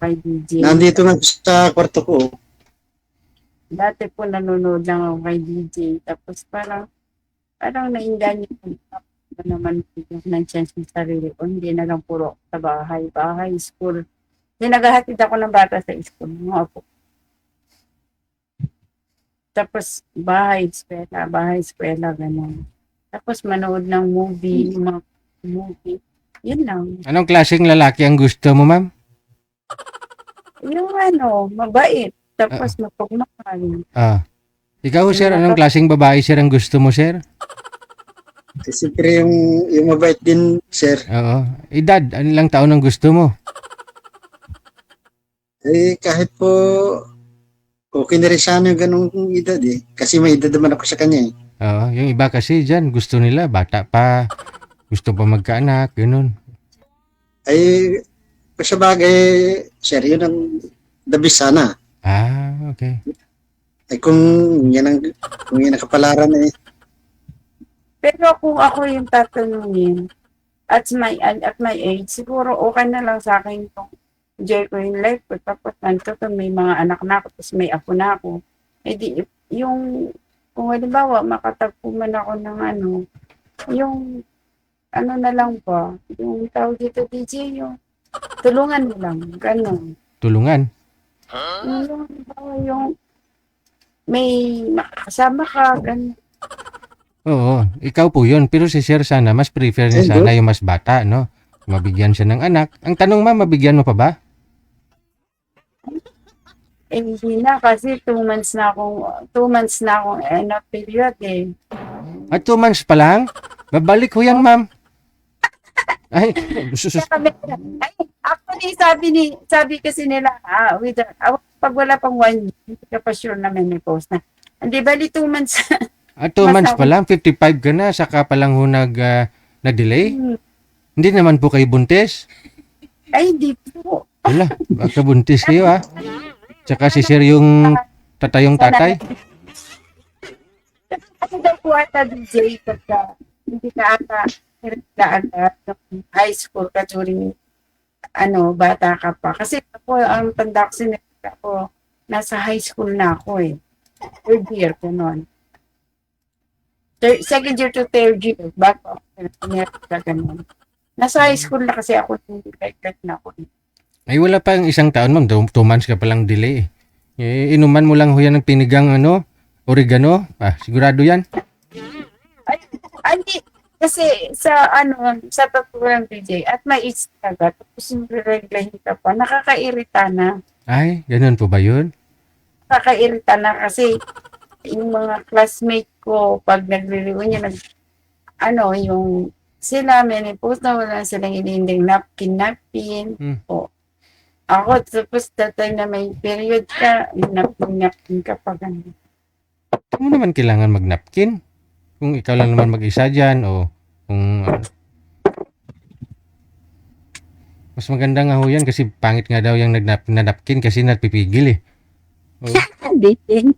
kay DJ. nandito nga sa kwarto ko. Dati po nanonood lang ako kay DJ. Tapos parang nainganyo ko naman bigyan ng chance ng sarili ko. Hindi na lang puro sa bahay, school. Hindi naghahatid ako ng bata sa school. Mga po. Tapos bahay, eskwela, ganun. Tapos manood ng movie, mga movie. Yun lang. Anong klaseng lalaki ang gusto mo, ma'am? Yung mabait. Tapos mapagmahal. Ikaw, sir, anong klaseng babae, sir, ang gusto mo, sir? Siyempre yung mabait din, sir. Oo. Edad, ano lang taon ang gusto mo? Kahit po okay na rin sana yung ganung edad Kasi may edad naman ako sa kanya Oo. Yung iba kasi dyan, gusto nila, bata pa, gusto pa magkaanak, ganun. Sa bagay, sir, yun ang the best sana. Okay. Kung yan ang kapalaran Pero kung ako yung tatanungin, at my age, siguro okay na lang sa akin kung enjoy ko yung life ko. Tapos may mga anak na ako, tapos may apo na ako. Kung halimbawa, makatagpo man ako ng yung na lang ba, yung tawag dito DJ, yung tulungan mo lang, gano'n. Tulungan. Yung may makakasama ka, gano'n. Oo, ikaw po yun. Pero si sir sana, mas prefer niya sana yung mas bata, no? Mabigyan siya ng anak. Ang tanong, ma'am, mabigyan mo pa ba? Hindi na kasi 2 months na akong period At 2 months pa lang? Babalik ko yan, ma'am. Ay, Actually, sabi kasi nila, pag wala pang 1 year, hindi ka pa sure na may post na. Hindi, bali 2 months. At 2 months pa lang, 55 ka na, saka pa lang nag-delay? Hindi naman po kayo buntis? Ay, hindi po. Wala, baka buntis kayo, ha? Tsaka si sir yung tatayong tatay? Ano daw po ata DJ pagka hindi ka ata ng high school ka during bata ka pa. Kasi ako, ang tanda ko ako, nasa high school na ako 3rd year ko noon. 2nd year to 3rd year, bago ako ganun. Nasa high school na kasi ako, hindi like na ako. Ay, wala pa yung 1 taon, ma'am. 2 months ka palang delay. Inuman mo lang ho yan ng pinigang oregano. Sigurado yan. Hindi. Kasi sa totoo ng DJ, at may age talaga, tapos yung reglahin ka pa, nakakairita na. Ay, ganun po ba yun? Nakakairita na kasi yung mga classmate ko, pag nagre-reunion, yung sila, menopause na wala silang hinihinding napkin. O, ako, tapos that time na may period ka, napkin ka pa ganun. Hindi mo naman kailangan mag-napkin. Kung ikaw lang naman mag-isa dyan o kung mas maganda nga ho yan kasi pangit nga daw yung nagnapkin kasi napipigil Hindi din.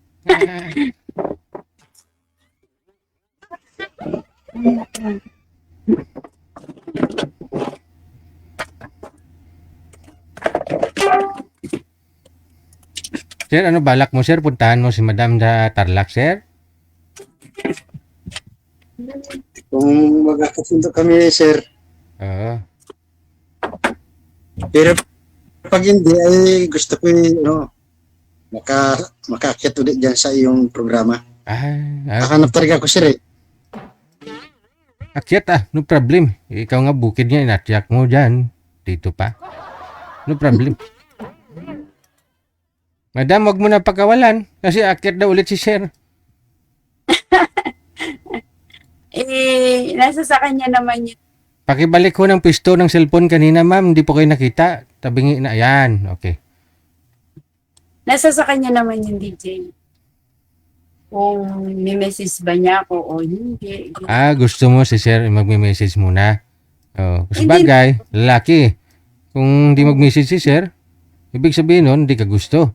Sir, ano balak mo, sir? Puntahan mo si Madam da Tarlac, sir? Kung magkakapunta kami, sir. Oo. Pero pag hindi, ay gusto ko makaakyat ulit dyan sa iyong programa. Nakahanap talaga ako, sir. Akyat no problem. Ikaw nga bukid niya, inatyak mo dyan. Dito pa. No problem. Madam, wag mo na pakawalan kasi akyat daw ulit si sir. Nasa sa kanya naman yun. Pakibalik ko ng pisto ng cellphone kanina, ma'am. Hindi po kayo nakita. Tabingi na. Ayan. Okay. Nasa sa kanya naman yung DJ. Kung may message ba niya ako o hindi. Ah, gusto mo si sir magme-message muna. Oh, kasi Hindi. bagay, lalaki. Kung hindi mag-message si sir, ibig sabihin nun, hindi ka gusto.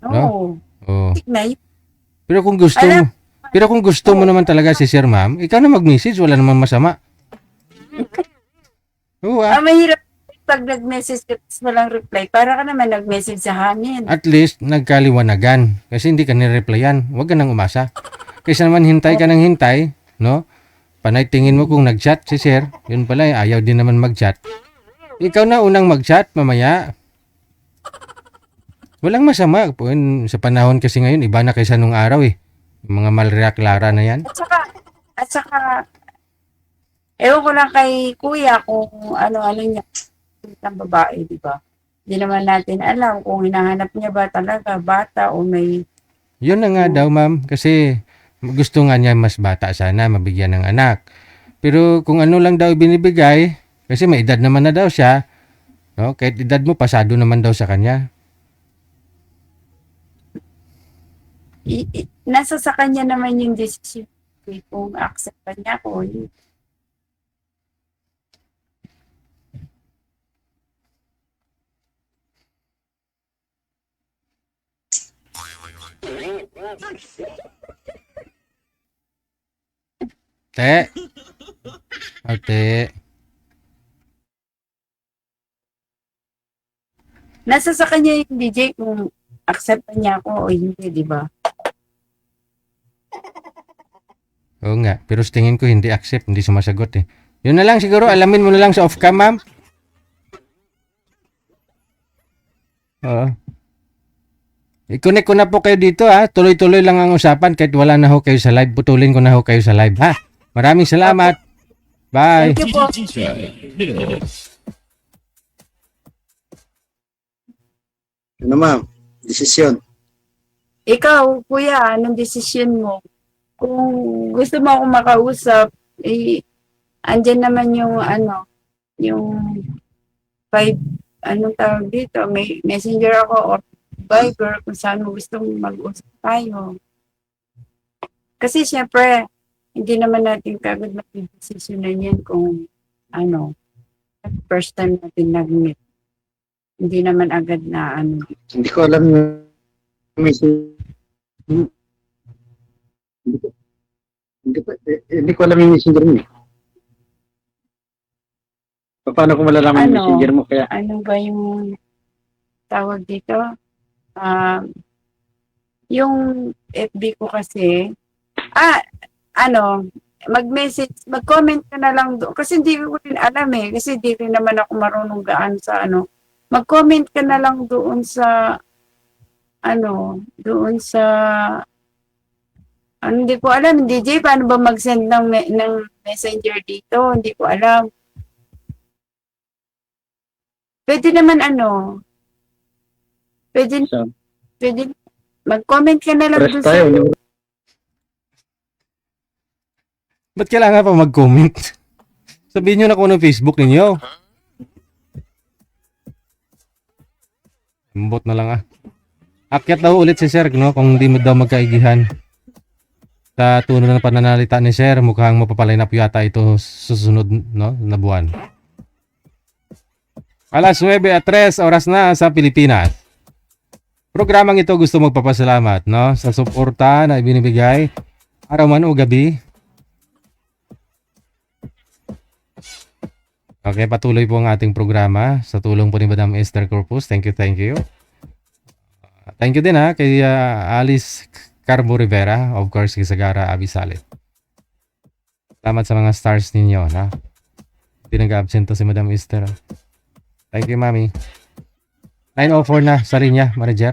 Oo. Oh. Na yun. Pero kung gusto mo, Alam- pero kung gusto mo naman talaga si sir, ma'am, ikaw na mag-message, wala namang masama. Oo, Mahirap pag nag-message ka tapos walang reply. Para ka naman nag-message sa hangin. at least nagkaliwanagan kasi hindi ka nireplyan. Huwag ka nang umasa. Kaysa naman hintay ka ng hintay, no? Panay tingin mo kung nag-chat si sir, yun pala ayaw din naman mag-chat. Ikaw na unang mag-chat mamaya. Walang masama. Sa panahon kasi ngayon, iba na kaysa nung araw eh. Yung mga Maria Clara na yan. At saka, ewan ko lang kay kuya kung ano niya ng babae, di ba? Hindi naman natin alam kung hinahanap niya ba talaga bata o may Yun na nga daw, ma'am. Kasi gusto nga niya mas bata sana, mabigyan ng anak. Pero kung ano lang daw binibigay, kasi may edad naman na daw siya, no? Kahit edad mo, pasado naman daw sa kanya. nasa sa kanya naman yung decision kung accept ba niya ako o hindi. Te. Ate. Nasa sa kanya yung DJ kung accept ba niya ako o hindi, di ba? Oo nga. Pero sa tingin ko hindi accept, hindi sumasagot eh. Yun na lang siguro, alamin mo na lang sa off-cam, ma'am. Oo. I-connect ko na po kayo dito ha. Tuloy-tuloy lang ang usapan kahit wala na ho kayo sa live. Putulin ko na ho kayo sa live ha. Maraming salamat. Bye. Thank you po. Ano ma'am? Desisyon. Ikaw, kuya, anong desisyon mo? Kung gusto mo akong makausap, andyan naman yung yung anong tawag dito, may messenger ako or Viber kung saan mo gustong mag-usap tayo. Kasi syempre, hindi naman natin kagad mag-desisyonan yan kung first time natin nag-meet. Hindi naman agad na Hindi ko alam yung hindi ko alam yung messenger mo eh. Paano ko malalaman yung messenger mo kaya? ano ba yung tawag dito? Yung FB ko kasi, mag-message, mag-comment ka na lang doon. Kasi hindi ko rin alam eh. Kasi hindi rin naman ako marunong gaan sa Mag-comment ka na lang doon sa, hindi ko alam, DJ, paano ba mag-send ng messenger dito? Hindi ko alam. Pwede naman pwede mag-comment ka na lang Press doon tayo. sa, Ba't kailangan pa mag-comment? Sabihin nyo na kung ano Facebook ninyo. Bot na lang ah. Akyat daw ulit si Sir, no? Kung hindi mo daw magkaigihan. Sa tunay na pananalita ni Sir, mukhang mapapalinap yata ito susunod, no? Na buwan. Alas 9:03 oras na sa Pilipinas. Programang ito gusto magpapasalamat, no? Sa suporta na ibinibigay araw man o gabi. Okay, patuloy po ang ating programa sa tulong po ni Madam Esther Corpus. Thank you, thank you. Thank you din ha kay Alice Carbo Rivera, of course kay Sagara Abisalit. Salamat sa mga stars ninyo, na. Hindi nag-absent to si Madam Esther. Thank you, Mami. 9:04 na sa linya, manager.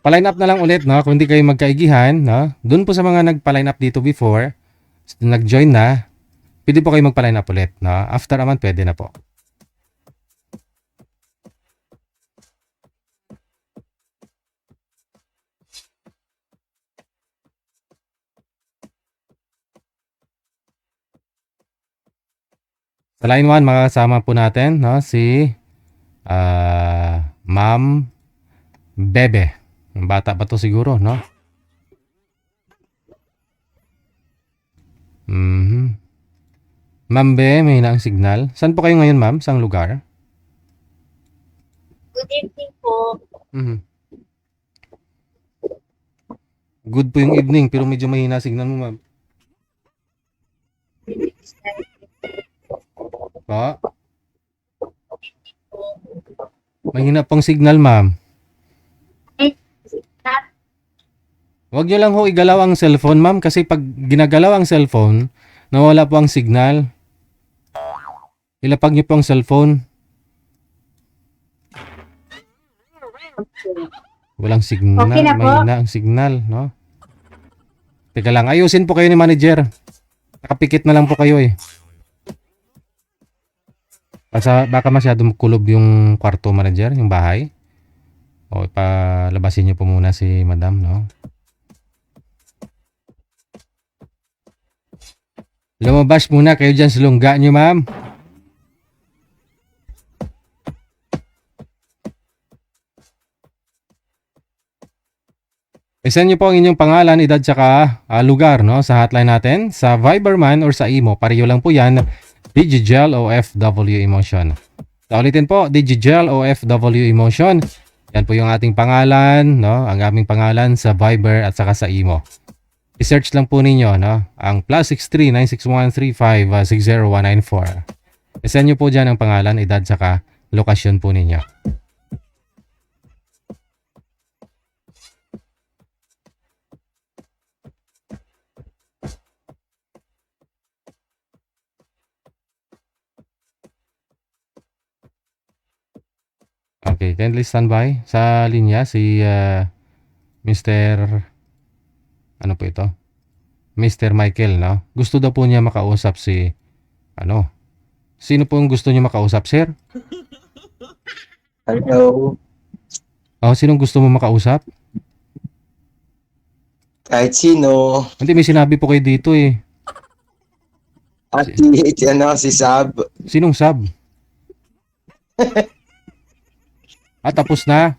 Pa-line up na lang ulit, no? Kung hindi kayo magkaigihan, no? Doon po sa mga nagpa-line up dito before, nag-join na, pwede po kayo magpa-line up ulit, no? After a month, pwede na po. Sa line 1, makakasama po natin, no, si Ma'am Bebe. Bata pa to siguro, no? Mhm. Ma'am Be, may hina ang signal. Saan po kayo ngayon, ma'am? Saang lugar? Good evening po. Mhm. Good po yung evening, pero medyo mahina signal mo, ma'am. Pa? Mahina pong signal, ma'am. Huwag nyo lang ho igalaw ang cellphone, ma'am, kasi pag ginagalaw ang cellphone, nawala po ang signal. Ilapag nyo po ang cellphone. Walang signal. Okay na po. Mahina ang signal, no? Teka lang, ayusin po kayo ni manager. Nakapikit na lang po kayo eh. Baka masyadong kulob yung kwarto, manager, yung bahay. O ipalabasin nyo po muna si madam, no? Lumabas muna kayo dyan sa lungga nyo, ma'am. I-send nyo po ang inyong pangalan, edad, tsaka lugar, no? Sa hotline natin, sa Viber man or sa Imo. Pareho lang po yan, Digigel OFW Emotion. So, ulitin po, Digigel OFW Emotion. Yan po yung ating pangalan, no? Ang aming pangalan sa Viber at saka sa Imo. I-search lang po ninyo, no? Ang +63 96135 60194. I-send nyo po dyan ang pangalan, edad, tsaka lokasyon po ninyo. Okay, kindly stand by sa linya si Mr. Ano po ito? Mr. Michael, no? Gusto daw po niya makausap si ano? Sino po yung gusto niya makausap, sir? Hello, Oh, sinong gusto mo makausap? kahit sino. Hindi, may sinabi po kayo dito eh. At si Sab. Sinong sub? Tapos na?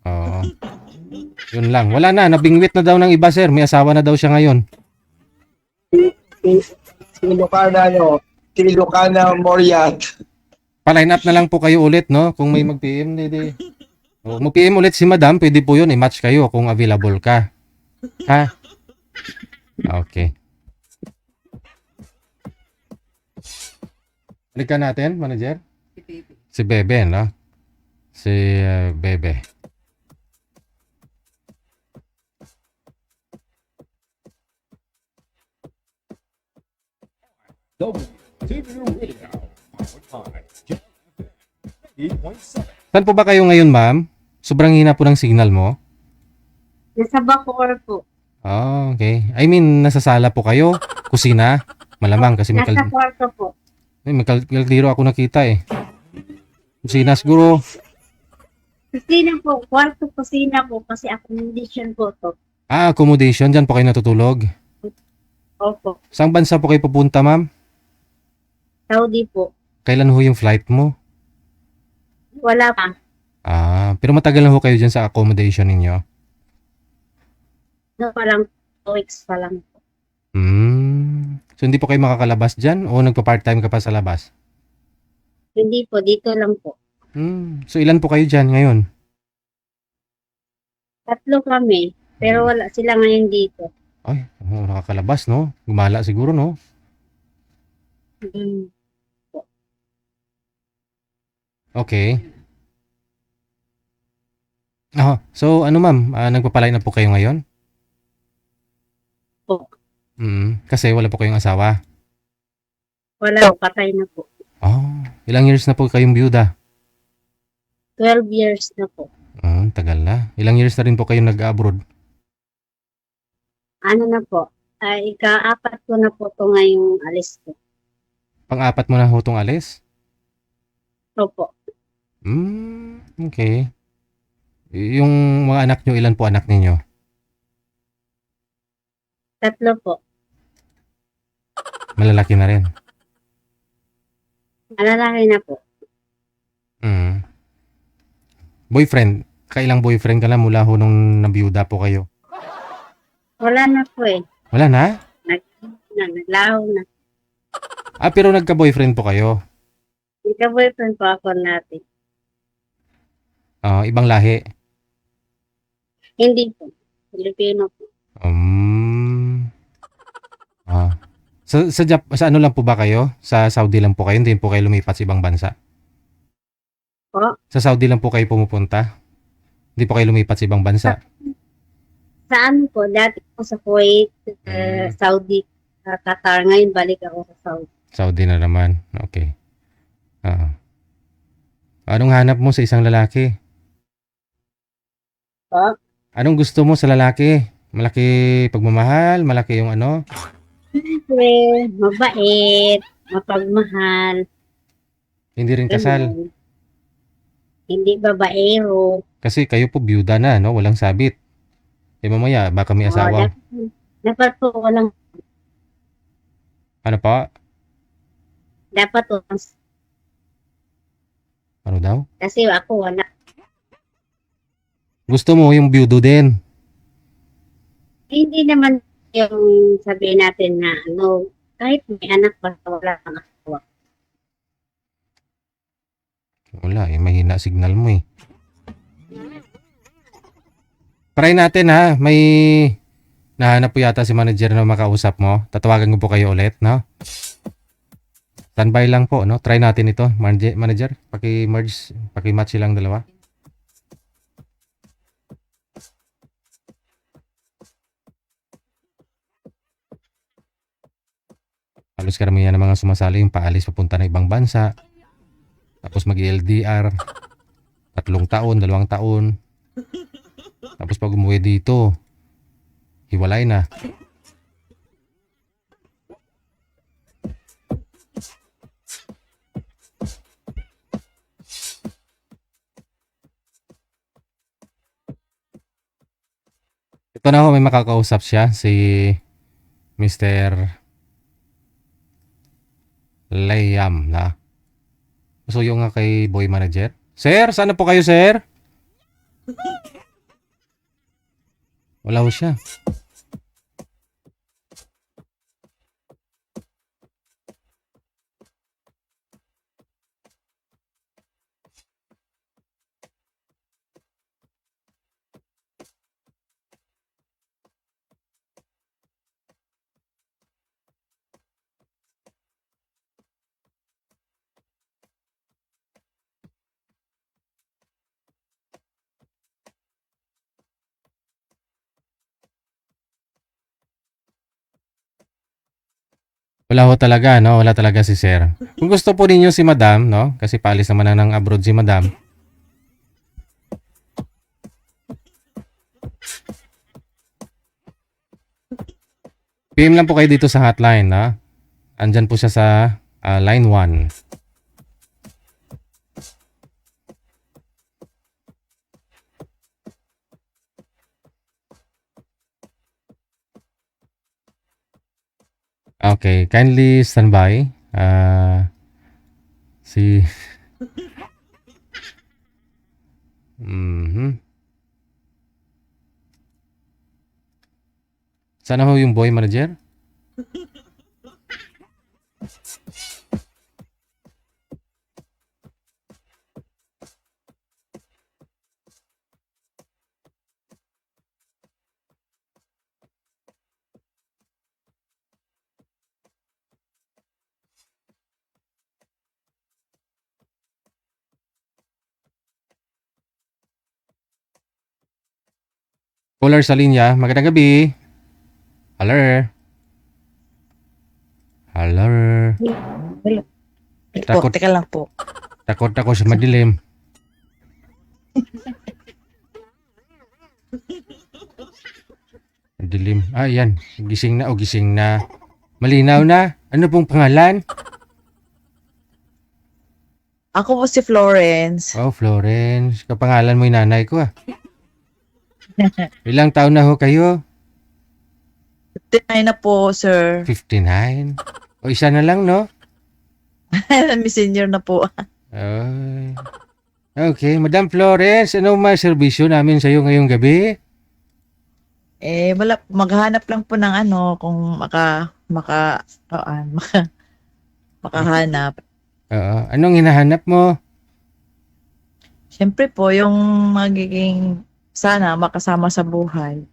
Oo. Yun lang. Wala na. Nabingwit na daw ng iba, sir. May asawa na daw siya ngayon. Si Lucana Moriat. Pa-line up na lang po kayo ulit, no? Kung may mag-PM, hindi. O, mag-PM ulit si madam, pwede po yun. I-match kayo kung available ka. Ha? Okay. Balikan natin, manager. Si Bebe, no? Si Bebe. WTV Radio. Powered by Jam FM 98.7. Saan po ba kayo ngayon, ma'am? Sobrang hina po ng signal mo. Nasa Bacoor po. Oh, okay. I mean, nasa sala po kayo? Kusina? Malamang kasi may Nasa kwarto po. kaldero ako nakita eh. Kusina siguro. Kusina po. Kwarto kusina po kasi accommodation po to. Accommodation. Diyan po kayo natutulog. Opo. Saan bansa po kayo pupunta, ma'am? Saudi po. Kailan ho yung flight mo? Wala pa. Pero matagal na ho kayo dyan sa accommodation ninyo. No, parang 2 weeks pa lang. So hindi po kayo makakalabas dyan o nagpa-part-time ka pa sa labas? Hindi po. Dito lang po. So ilan po kayo dyan ngayon? 3 kami. Pero wala sila ngayon dito. Ay, nakakalabas, no? Gumala siguro, no? Mm. Okay. So ano ma'am, nagpapalay na po kayo ngayon? Po. Kasi wala po kayong asawa. Wala. Patay na po. Ilang years na po kayong byuda? 12 years na po. Tagal na. Ilang years na rin po kayong nag-abroad? Ano na po? Ika-4 ko na po to ngayong alis ko. Pang-apat mo na ho tong alis? Opo. Okay. Yung mga anak nyo, ilan po anak ninyo? 3 po. Malalaki na rin. Malalaki na po. Mm. Boyfriend, kailang boyfriend ka na mula ho nung nabiyuda po kayo? Wala na po eh. Wala na? Naglaho na. Pero nagka-boyfriend po kayo? Ika-boyfriend po ako natin. Ibang lahi? Hindi po. Filipino po. Sa ano lang po ba kayo? Sa Saudi lang po kayo? Hindi po kayo lumipat sa ibang bansa? Po? Sa Saudi lang po kayo pumupunta? Hindi po kayo lumipat sa ibang bansa? Sa ano po, dati po sa Kuwait, Saudi, Qatar. Ngayon balik ako sa Saudi. Saudi na naman. Okay. Anong hanap mo sa isang lalaki? Po? Anong gusto mo sa lalaki? Malaki pagmamahal? Malaki yung ano? Siyempre, mabait, mapagmahal. Hindi rin kasal. ganun. Hindi babaero. Kasi kayo po byuda na, no? Walang sabit. Mamaya, baka may asawa. Dapat po walang, Ano pa? dapat po, Ano daw? kasi ako wala. Gusto mo yung byudo din. Hindi naman yung sabihin natin na ano, kahit may anak pa, wala kang asawa. Wala mahina signal mo eh. Try natin ha. May nahanap po yata si manager na makausap mo. Tatawagan ko po kayo ulit, no? Standby lang po, no? Try natin ito, manager. Paki-merge, paki-match silang dalawa. Halos karamihan ng mga sumasali yung paalis papunta na ibang bansa. Tapos mag-LDR. 3 taon, 2 taon. Tapos pag umuwi dito, hiwalay na. Ito na ho, may makakausap siya, si Mr. Layam na. So yung nga kay boy manager. Sir, sana po kayo, sir? Wala ho siya. Wala ho talaga, no? Wala talaga si sir. Kung gusto po ninyo si madam, no? Kasi paalis naman na ng abroad si madam. PM lang po kayo dito sa hotline, no? Andyan po siya sa line 1. Okay, kindly stand by. Si Sana ho yung boy manager? Caller sa linya, magandang gabi. Hello. Hello. Takot. Teka lang po. Takot ako sa madilim. Madilim. Yan. Gising na o gising na. Malinaw na. Ano pong pangalan? Ako po si Florence. Oh, Florence. Kapangalan mo yung nanay ko ah. Ilang taon na ho kayo? 59 na po, sir. 59? O isa na lang, no? May senior na po. Ay. Okay, Madam Flores, ano serbisyo namin sa'yo ngayong gabi? Wala, maghanap lang po ng ano, kung makahanap. Oo. Anong hinahanap mo? Siyempre po, yung magiging, sana, makasama sa buhay.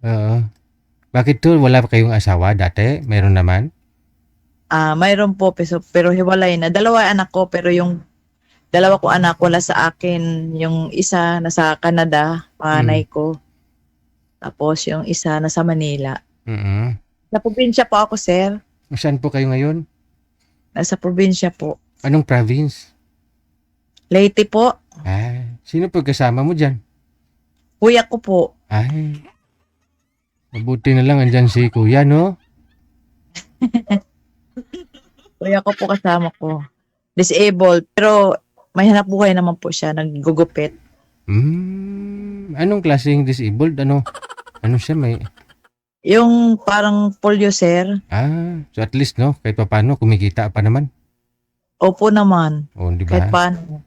Oo. Bakit to? Wala pa kayong asawa dati? Meron naman? Mayroon po, pero hiwalay na. Dalawa anak ko, pero yung dalawa ko anak wala sa akin. Yung isa nasa Canada, panganay ko. Tapos yung isa nasa Manila. Mm. Sa probinsya po ako, sir. Saan po kayo ngayon? Nasa probinsya po. Anong province? Leyte po. Sino po kasama mo dyan? Kuya ko po. Ay. Mabuti na lang andyan si kuya, no? Kuya ko po kasama ko. Disabled. Pero may hanap buhay naman po siya. Naggugupit. Anong klaseng disabled? Ano siya may... Yung parang polio, sir. So at least, no? Kahit pa paano, kumikita pa naman. Opo naman. O, di Kahit ba? paano.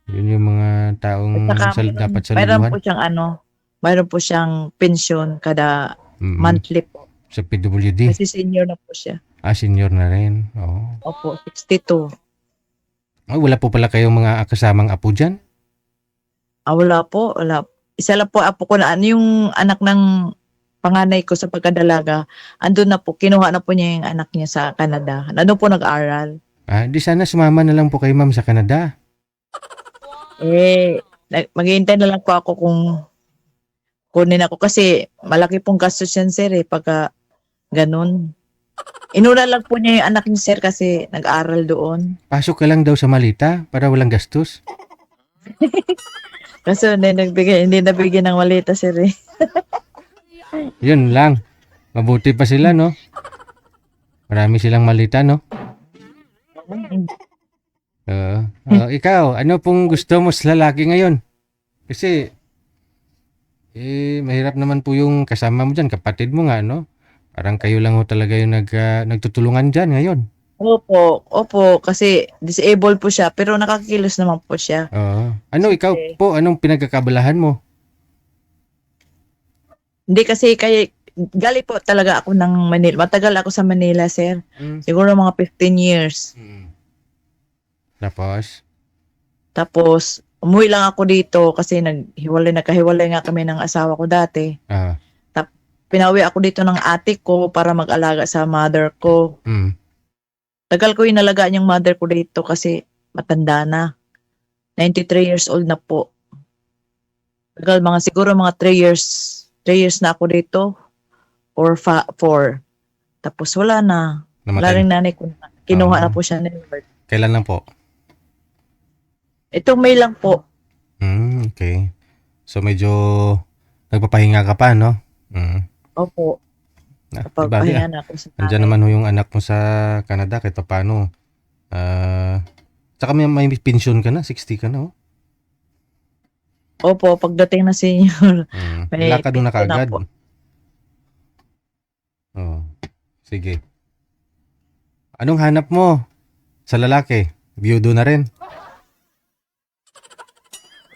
Yun yung mga taong At saka, dapat mayroon saluhan. po siyang mayroon po siyang pension kada monthly po. Sa PWD. Kasi senior na po siya. Senior na rin. Oo. Opo, 62. Wala po pala kayong mga kasamang apo dyan? Wala po, wala. Isa lang po apo ko na yung anak ng panganay ko sa pagkadalaga. Andun na po, kinuha na po niya yung anak niya sa Canada. Nandun po nag-aral. Di sana sumama na lang po kay ma'am sa Canada. Maghihintay na lang po ako kung kunin ako kasi malaki pong gastos yan, sir, pagka ganun. Inuna lang po niya yung anak niya, sir, kasi nag-aral doon. Pasok ka lang daw sa Malita para walang gastos. Kasi hindi nabigyan ng malita, sir. Yun lang. Mabuti pa sila, no? Marami silang malita, no? Ikaw, ano pong gusto mo sa lalaki ngayon? Kasi, mahirap naman po yung kasama mo dyan, kapatid mo nga, no? Parang kayo lang ho talaga yung nagtutulungan dyan ngayon. Opo, kasi disabled po siya, pero nakakilos naman po siya. Ikaw po, anong pinagkakabalahan mo? Hindi kasi gali po talaga ako ng Manila. Matagal ako sa Manila, sir. Siguro mga 15 years. Tapos, umuwi lang ako dito kasi nagkahiwalay nga kami ng asawa ko dati. Pinawi ako dito ng ate ko para mag-alaga sa mother ko. Tagal ko inalagaan yung mother ko dito kasi matanda na. 93 years old na po. Tagal siguro mga 3 years na ako dito. Or 4. Tapos wala na. Wala rin nanay ko na. Kinuha na po siya ni Lord. Kailan lang po? Itong May lang po. Okay. So medyo nagpapahinga ka pa, no? Opo. Diba, Pahinga na ako sa andyan naman ho yung anak mo sa Canada kahit pa paano. Tsaka may pension ka na, 60 ka na, oh. Opo, pagdating na senior. Wala ka doon na kaagad. Sige. Anong hanap mo sa lalaki? Biyudo na rin?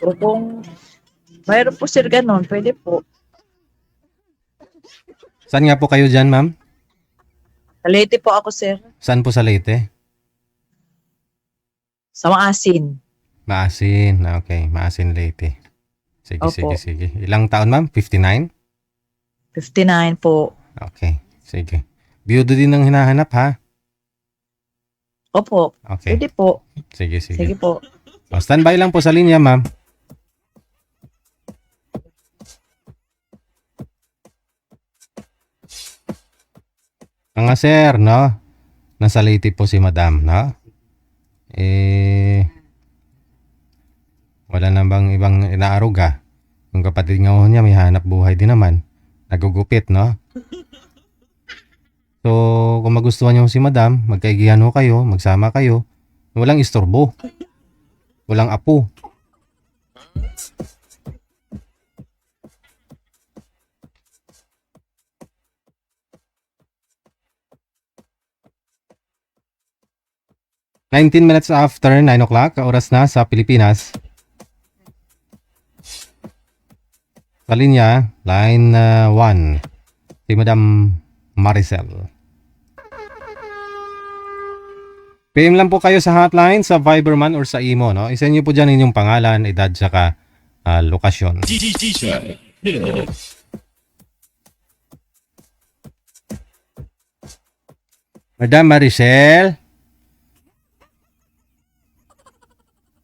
Kung mayroon po, sir, ganun, pwede po. Saan nga po kayo dyan, ma'am? Sa Leyte po ako, sir. Saan po sa Leyte? Sa Maasin. Maasin. Okay, Maasin, Leyte. Sige, Opo. sige. Ilang taon, ma'am? 59? 59 po. Okay, sige. Biyudo din ang hinahanap, ha? Opo. Okay. Pwede po. Sige. Sige po. Standby lang po sa linya, ma'am. Mga sir, no? Nasa Leyte po si madam, no? Wala na bang ibang inaaruga? Yung kapatid nga ho niya, may hanap buhay din naman. Nagugupit, no? So, kung magustuhan niyo si madam, magkaigihan ho kayo, magsama kayo. Walang istorbo. Walang apo. 19 minutes after 9 o'clock, oras na sa Pilipinas. Sa linya, line 1, si Madam Maricel. PM lang po kayo sa hotline, sa Viberman or sa Imo, no? Isend niyo po dyan inyong pangalan, edad, saka lokasyon. Madam Maricel?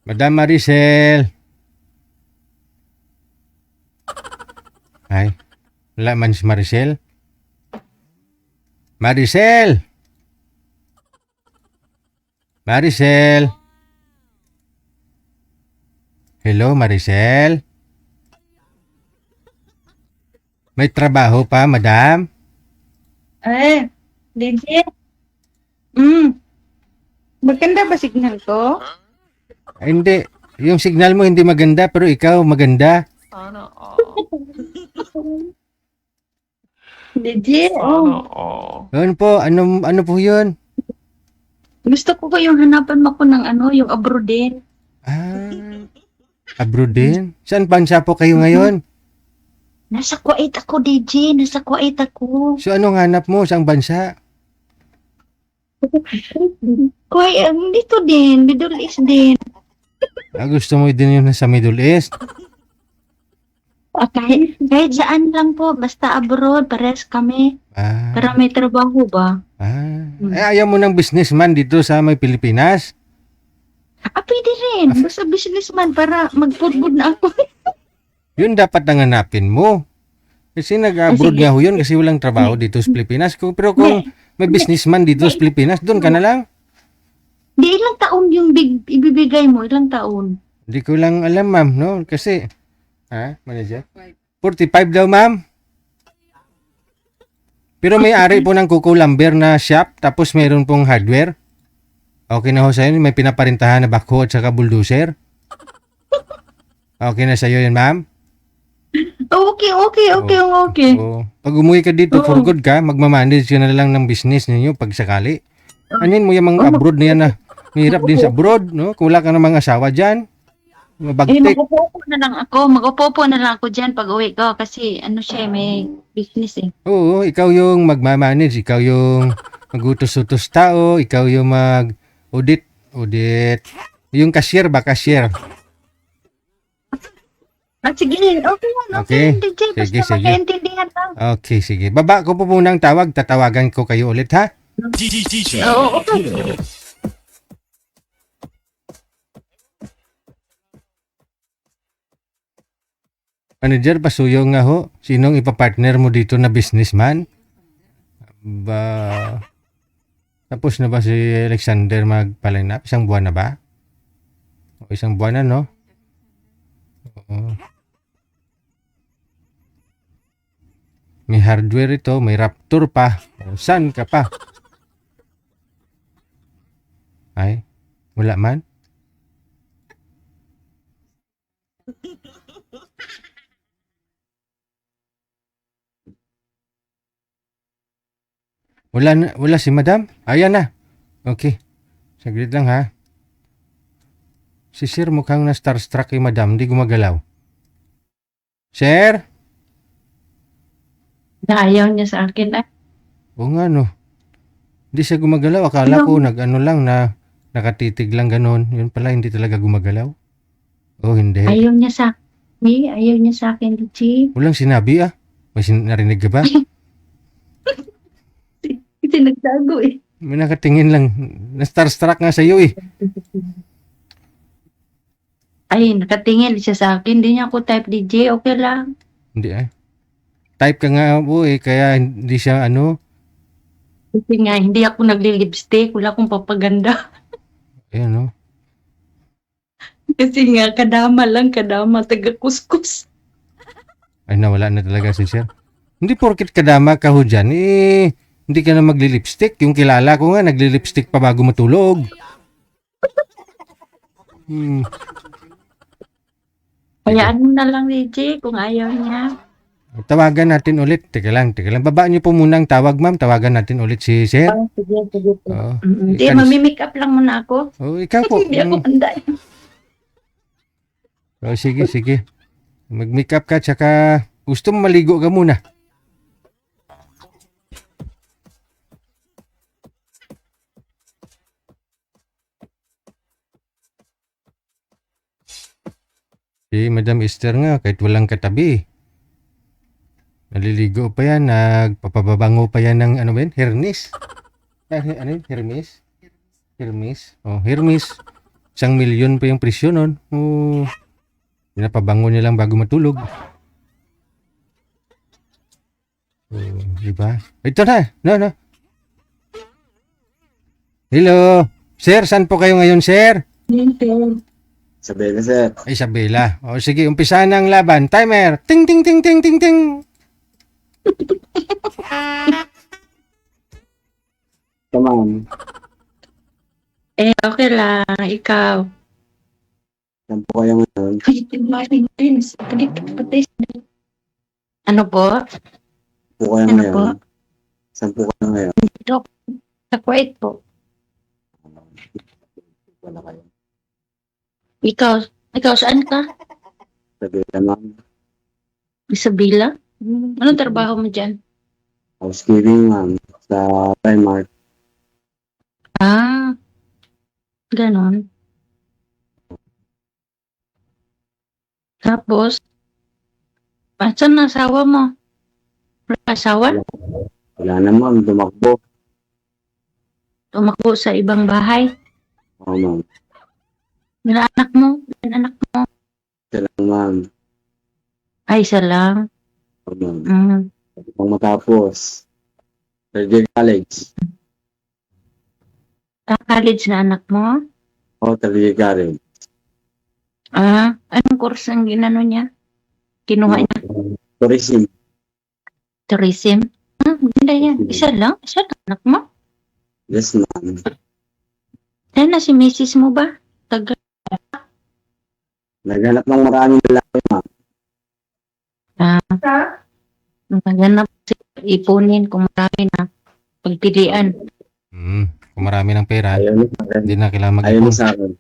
Madam Maricel? Ay, wala man si Maricel? Maricel? Maricel? Hello, Maricel? May trabaho pa, madam? Legit? Maganda ba signal ko? Ay, hindi. Yung signal mo hindi maganda, pero ikaw maganda. Legit? Ano po? Ano po yun? Gusto ko yung hanapan mo ko ng yung abroad din. Abroad din? Saan bansa po kayo ngayon? Nasa Kuwait ako, DJ. Nasa Kuwait ako. So anong hanap mo? Saang bansa? Kuwait, dito din. Middle East din. Gusto mo din yun sa Middle East? Kahit saan lang po. Basta abroad. Pares kami. Para may trabaho ba? Ayaw mo ng businessman dito sa may Pilipinas? Pwede rin. Basta businessman para mag-foodboard na ako. Yun dapat nanganapin mo. Kasi nag-abroad nga ho yun kasi walang trabaho dito sa Pilipinas. Pero kung may businessman dito sa Pilipinas, doon ka na lang. Di ilang taon yung ibibigay mo? Ilang taon? Hindi ko lang alam, ma'am, no? Kasi, manager? 45 daw, ma'am. Pero may ari po ng Kuko Lumber na shop, tapos mayroon pong hardware. Okay na ho sa'yo, may pinaparintahan na backhoe at saka bulldozer. Okay na sa'yo yun, ma'am? Okay. Pag umuwi ka dito, for good ka, magmamanage ka na lang ng business ninyo pag sakali. Anin mo yung mga abroad na yan na mahirap din sa abroad, no? Kung wala ka ng mga asawa dyan, mabagtik. Mag-upo na lang ako dyan pag uwi ko kasi may business eh. Oo, ikaw yung magmamanage, ikaw yung mag-utos-utos tao, ikaw yung mag-audit. Yung cashier ba, cashier? Sige, okay. DJ, basta Sige. magkaintindihan lang. Okay, sige. Baba ko po muna ang tawag, tatawagan ko kayo ulit, ha? Oo, okay. Manager, pasuyo nga ho. Sinong ipapartner mo dito na businessman? Tapos na ba si Alexander magpalinap? Isang buwan na ba? Isang buwan na, no? Oo. May hardware ito, may Raptor pa. Saan ka pa? Ay, wala man? Wala si madam? Ayan na. Okay. Saglit lang ha. Si sir mukhang na starstruck kay madam. Hindi gumagalaw. Sir? Ayaw niya sa akin eh. Oo nga no. Hindi siya gumagalaw. Akala ko nakatitig lang ganon. Yun pala hindi talaga gumagalaw. Oh hindi. Ayaw niya sa akin, DJ. Walang sinabi ah. May narinig ka ba? Kasi nagtago eh. May nakatingin lang. Na-starstruck nga sa'yo eh. Ay, nakatingin siya sa akin. Hindi niya ako type DJ. Okay lang. Hindi ah. Type ka nga po eh. Kaya hindi siya Kasi nga, hindi ako nagli-lipstick. Wala akong papaganda. Ayan no. Kasi nga, kadama, taga-kuskus. Ay nawala na talaga si sir. Hindi porkit kadama ka ho dyan eh. Hindi ka na magli-lipstick. Yung kilala ko nga, nagli-lipstick pa bago matulog. Hayaan mo na lang, DJ, kung ayaw niya. Tawagan natin ulit. Teka lang. Babaan niyo po muna ang tawag, ma'am. Tawagan natin ulit si Sir. Sige po. Oo. Hindi, Ikan- mamimake up lang muna ako. Oh, ikaw po. Hindi ako handa. Oh, sige. Mag-make up ka, tsaka gusto mo maligo ka muna. Si Madam Esther nga, kahit walang katabi. Naliligo pa yan, nagpapababango pa yan ng ano ba yun? Hermes? Ano yun? Hermes? Hermes? Oh, Hermes. 1,000,000 pa yung presyo nun. Oh, pinapabango niya lang bago matulog. Oh, diba? Ito na. No. Hello. Sir, saan po kayo ngayon, sir? Sabi na, sir. Ay, Isabela. O sige, umpisa na ang laban. Timer. Ting, ting, ting, ting, ting, ting. Come on. Okay lang. Ikaw. Saan po kayo ngayon? Ano po? Saan po kayo Ano ngayon? po? Saan po kayo ngayon? Sa Kuwait po. Wala kayo. Ikaw saan ka? Sabi na, ma'am. Isabela? Anong trabaho mo dyan? Housekeeping, ma'am. Sa Primark. Ganon. Tapos, saan ang asawa mo? Wala asawa? Wala na, ma'am. Tumakbo. Tumakbo sa ibang bahay? Oo, ma'am. Ilan anak mo? Isa lang, ma'am. Ay, isa lang. Oo, ma'am. Pag matapos. Third year college. College na anak mo? Oo, third year college. Anong course ang ginano niya? Kinuha niya? Tourism. Tourism? Maganda yan. Isa lang anak mo? Yes, ma'am. Yan na si misis mo ba? Taga Naghanap ng maraming lalaki, ma'am. Maghanap ipunin kung marami na pagpilian. Kung marami ng pera, Ayaw niya sa akin. hindi na kailangan Ayaw mag-ipon. niya sa akin.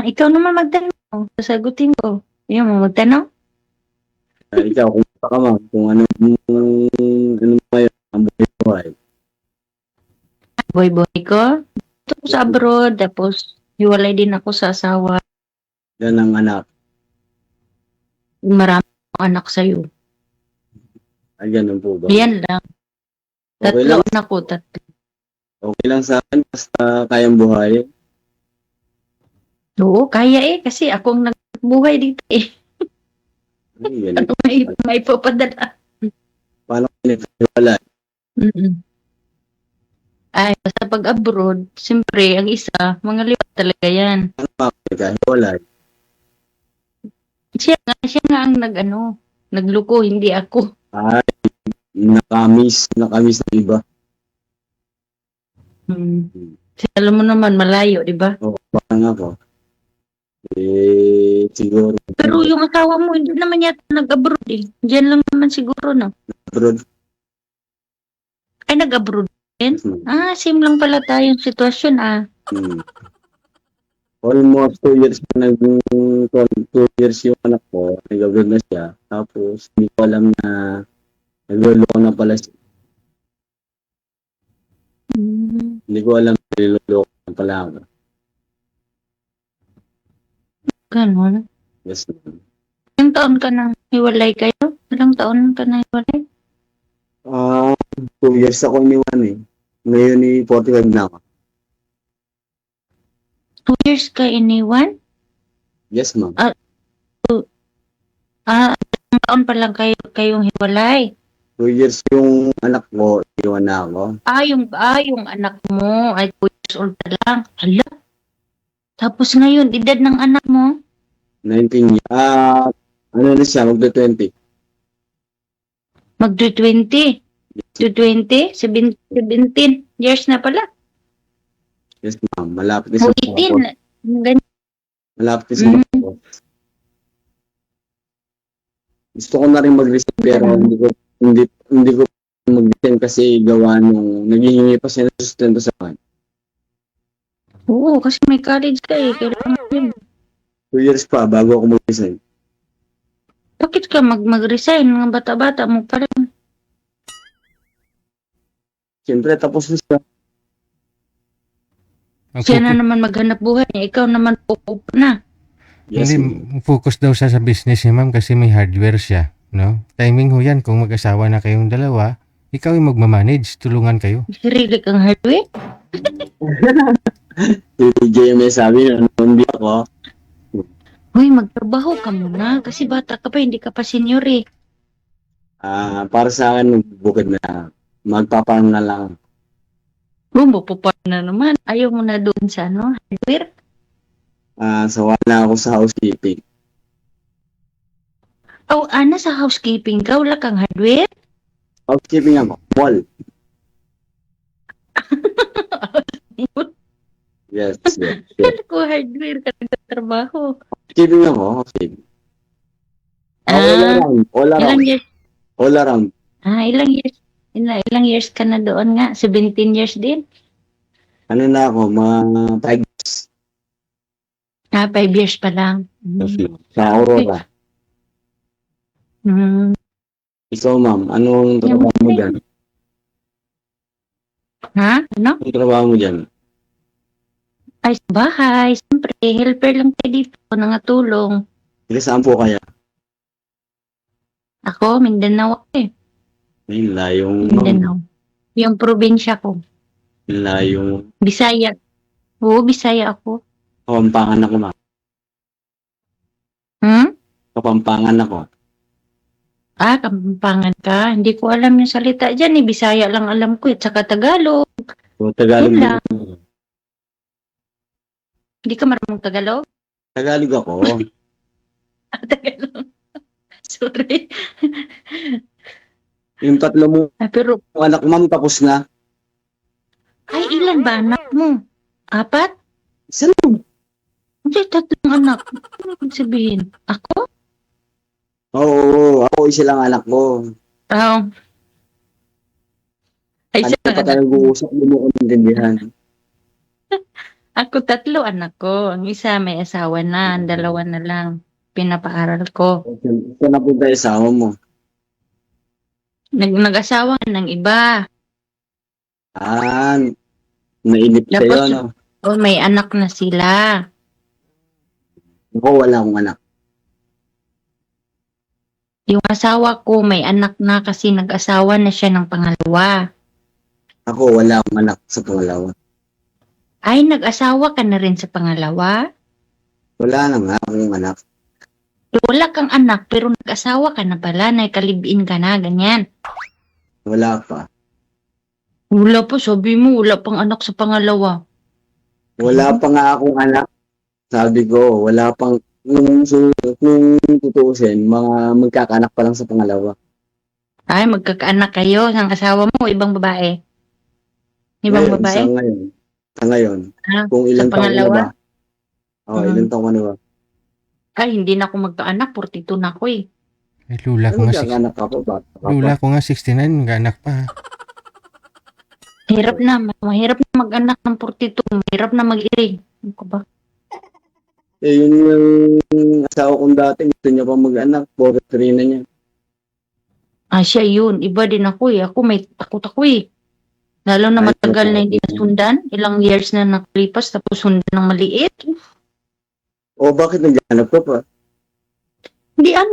Ikaw naman magtanong. Sasagutin ko. Yung mo magtanong? Ikaw, kung ka, ma'am, kung ano mo yun, ang buhay. Boy ko. Ito ko sa abroad. Tapos, hiwalay din ako sa asawa. Yan ang anak. Marami akong anak sa'yo. Ay, ganun po ba? Yan lang. Okay Tatlo lang. anak ko. Tatlo. Okay lang sa akin, basta kayang buhay. Oo, kaya kasi akong nagbuhay dito eh. Ay, yan. Ano may papadala. Paano ko nagkawala? Ay, basta pag abroad, siyempre, ang isa, mga liwat talaga yan. Paano pa ako nagkawala? Siya nga ang nagluko, hindi ako. Ay, nakamiss na iba. Kasi alam mo naman, malayo, di ba? O, parang ako. Siguro. Pero yung asawa mo, hindi naman yata nag-abroad eh. Diyan lang naman siguro, no? Abroad. Ay, nag-abroad din? Same lang pala tayong sitwasyon, Almost 2 years na 2 years yung anak ko, nag-abroad na siya. Tapos, hindi ko alam na nagluloko na pala siya. Hindi ko alam na nagluloko na pala ako. Ganon. Yes, ma'am. Ilang taon ka na hiwalay kayo? Ilang taon ka na hiwalay? 2 years ako iniwan eh. Ngayon 45 na ako. 2 years ka iniwan? Yes, ma'am. Ilang taon pa lang kayong hiwalay? 2 years yung anak ko, iwan na ako. Yung anak mo ay 2 years old pa lang. Hala. Tapos ngayon, edad ng anak mo? 19 years. Ano na siya, magdo-20. Magdo-20? 17 years na pala. Yes, ma'am. Malapit na siya. 18. Ganyan. Malapit na siya. Gusto ko na rin mag-resign pero hindi ko mag-resign kasi gawa nung naghihingi pa sila ng sustento sa akin. Oo, kasi may college ka eh. Kailangan yun. 2 years pa bago ako mag-resign. Bakit ka mag-resign? Mga bata-bata mo pa rin. Siyempre, tapos na siya. Ang Siya na focus- naman maghanap buhay. Ikaw naman uupo na. Yes, Hindi, focus daw siya sa business niya, ma'am, kasi may hardware siya. No? Timing ho yan. Kung mag-asawa na kayong dalawa, ikaw yung magmamanage. Tulungan kayo. Sarili kang hardware. si JMS sabi na hindi ako. Uy, magtrabaho ka muna. Kasi bata ka pa, hindi ka pa senior eh. Para sa akin, bukid na magpapaano na lang. Bumbo pa na naman. Ayaw mo na doon sa hardware. Sawa na ako sa housekeeping. Oh, sa housekeeping ka. Wala kang hardware? Housekeeping ako, mall. Yes. Kala ko hardware ka nagtatrabaho. Housekeeping ako, housekeeping. All Ilang around. years? All around. Ilang years? Ilang years ka na doon nga? 17 years din? Ano na ako, mga 5 years 5 years pa lang. sa Aurora. Hmm. Ikaw, ma'am, anong trabaho mo dyan? Ha? Ano? Anong trabaho mo dyan? Ay, sa bahay. Siyempre, helper lang tayo dito. Nangatulong. Saan po kaya? Ako, Mindanao ako eh. Ayun, layong, Mindanao. Yung probinsya ko. layong, Bisaya. Oo, Bisaya ako. Kapampangan ako, ma'am. Hmm? Kapampangan ako. Kapampangan ka. Hindi ko alam yung salita dyan eh. Bisaya lang alam ko eh. Tsaka Tagalog. So, Tagalog Yun lang. din. Hindi ka marunong Tagalog? Tagalog ako. Tagalog. Sorry. Yung 3 mo Pero, anak, ma'am, tapos na. ay ilan ba anak mo? 4? Isa lang. Hindi, 3 anak. Ano ibig sabihin? Ako? Oo, ako isa lang anak ko. Ay, Ano siya pa tayo nag-uusap, hindi mo ko naintindihan. Ako 3 anak ko. Ang isa may asawa na, ang 2 na lang. Pinapaaral ko. Ito na po tayo asawa mo. Nag-asawa ng iba. Nainip kayo, Tapos- no? O may anak na sila. Ako, wala akong anak. Yung asawa ko may anak na kasi nag-asawa na siya ng pangalawa. Ako, wala akong anak sa pangalawa. Ay, nag-asawa ka na rin sa pangalawa? Wala na nga akong anak. Wala kang anak pero nag-asawa ka na pala, naikalibiin ka na, ganyan. Wala pa. Wala pa, sabi mo, wala pang anak sa pangalawa. Wala pa nga akong anak. Sabi ko, wala pang, kung tutuusin, mga magkakaanak pa lang sa pangalawa. Ay, magkakaanak kayo ng asawa mo, ibang babae. Ibang Ngayon, babae? Sa ngayon. Sa Kung ilang taon na pangalawa? ba? Ilang taon ka na ba? Ay, hindi na ako magkaanak, 42 na ako eh. Eh, lula ko nga, Magkakaanak ako ba? lula ko nga 69, mag-anak pa. Mahirap na mag-anak ng 42, mahirap na mag-iri. Ano ka ba? Yun yung asawa kong dati, gusto niya pa mag-anak, 43 na niya. Siya yun. Iba din ako eh. Ako may takot ako eh. Lalo na Ay, matagal na totoo. hindi nasundan. Ilang years na nakalipas tapos sundan ng maliit. O bakit naghanap ka pa? Hindi ka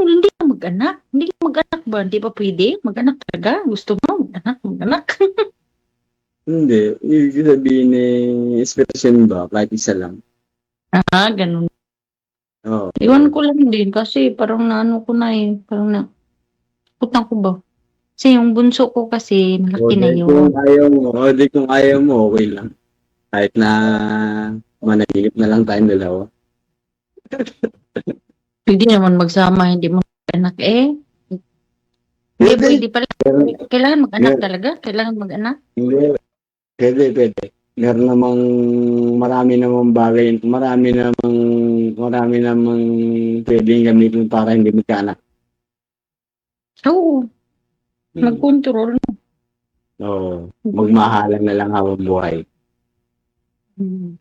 mag-anak. Hindi ka mag-anak ba? Hindi pa pwede? Mag-anak talaga? Gusto mo? Mag-anak. Hindi. Ibig sabihin inspiration ba? Kahit isa lang. Ganun. Oo. Iwan ko lang din kasi parang naano ko na eh. Parang na, putang ko ba? Kasi yung bunso ko kasi malaki na yun. Kung ayaw mo, okay lang. Kahit na manahilip na lang tayong dalawa. Pwede naman magsama, hindi mo mag-anak eh. Hindi, pwede pala. Kailangan mag-anak talaga? Kailangan mag-anak? Hindi. Pwede. Meron namang marami namang bagay, marami namang pwedeng gamitin para hindi magkaanak. Oo, mag-control. Oo, magmahalan na lang habang buhay. Hmm.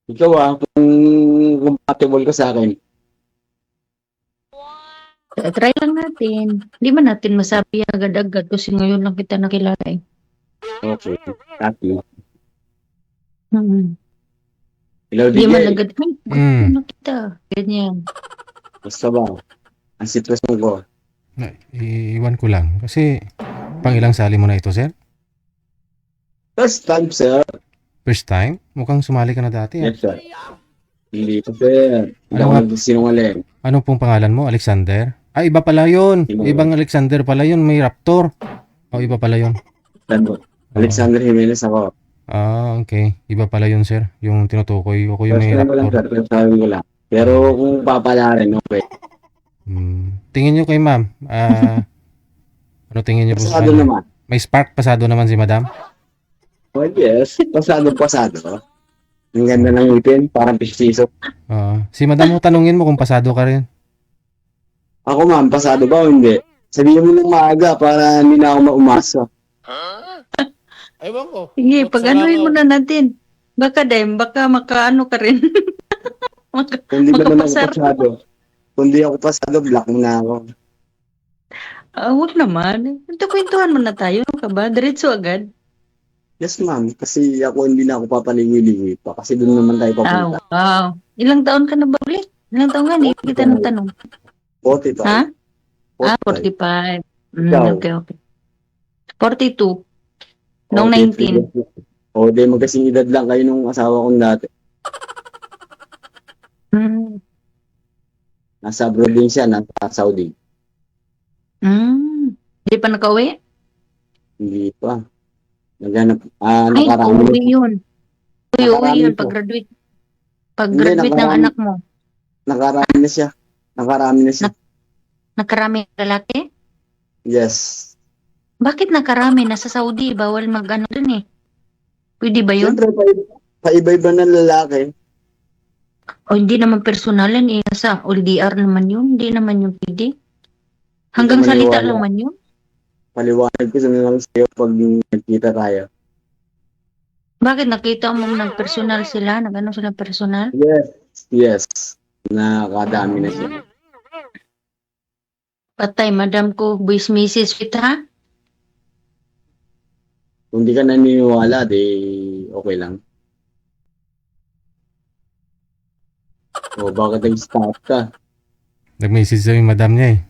Ikaw kung compatible ka sa akin, Try lang natin. Hindi man natin masabi agad-agad kasi ngayon lang kita nakilala eh. okay. Happy. Hmm. Hello, Hindi man DJ. agad, ay, Mm. ano kita? Ganyan. Basta ba? Ang sitwasyon ko. Iwan ko lang. Kasi, pang ilang sali mo na ito, sir? First time, sir. First time? Mukhang sumali ka na dati. Yes, sir. Hindi ko, sir. Hindi ako nagsisinungaling. Ano pong pangalan mo? Alexander? Ay, iba pala yun. Ibang Alexander pala yun. May Raptor. O, iba pala yun. Alexander Jimenez ako. Ah, okay. Iba pala yun, sir. Yung tinutukoy ko yung First may time ko lang, sir. Raptor. First time ko lang. Pero kung papalarin, okay. Tingin nyo kay ma'am. Ano tingin nyo po sa Pasado kanya? naman. May spark pasado naman si madam? Oh, yes. Pasado. Ang ganda ng ngipin. Parang pistiso. Si madam mo, tanungin mo kung pasado ka rin. Ako, ma'am, pasado ba o hindi? Sabihin mo ng maaga para hindi na ako maumasa. Ewan ko. Sige, pag-anuhin mo na natin. Baka makaano ka rin. Kung di ba naman ako Makapasar. pasado. Kung di ako pasado, block mo na ako. Huwag naman. Kwentuhan mo na tayo. Ano ka ba? Diretso agad. Yes, ma'am. Kasi ako hindi na ako papaliwi-liwi pa. Kasi doon naman tayo papunta. Wow. Ilang taon ka na ba ulit? Ilang taon ka? Hindi kita ng tanong. 45. Ha? 45. 45. Ikaw? Okay. 42. Noong 19. O, di magkasing edad lang kayo nung asawa kong dati. Nasa abroad din siya, nasa Saudi. Hindi pa nakauwi? Hindi pa. Naghanap, Ay, nakarami. uuwi yun. Uuwi Nakarami yun. po. Pag-graduate. Hindi, Pag-graduate ng nakarami. anak mo. Nakarami na siya. Nakarami lalaki? Yes. Bakit nakarami? Nasa Saudi. Bawal mag-ano dun eh. Pwede ba yun? Siyempre, paiba-iba ng lalaki. O hindi naman personalan eh. Sa LDR naman yun. Hindi naman yun pwede. Hanggang Hindi salita maniwala. naman yun. Paliwanag ko sa lang sa'yo pag nagkita tayo. Bakit nakita mo ng personal sila? Nag-ano sila personal? Yes. Yes. Nakadami na siya. Patay, madam ko. Buwis misis fit ha? Kung di ka naniniwala, di okay lang. O, bakit nag-stop ka? Nag-message sa'yo yung madam niya eh.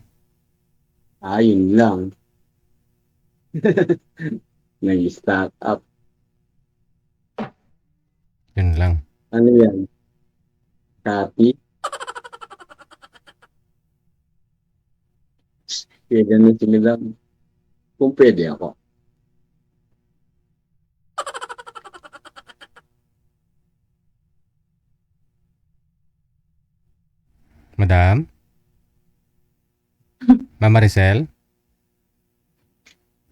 Yun lang. Nag-stop up. Yun lang. Ano yan? Copy? Kaya ganun sila. Kung pwede ako. Madam? Mama Maricel?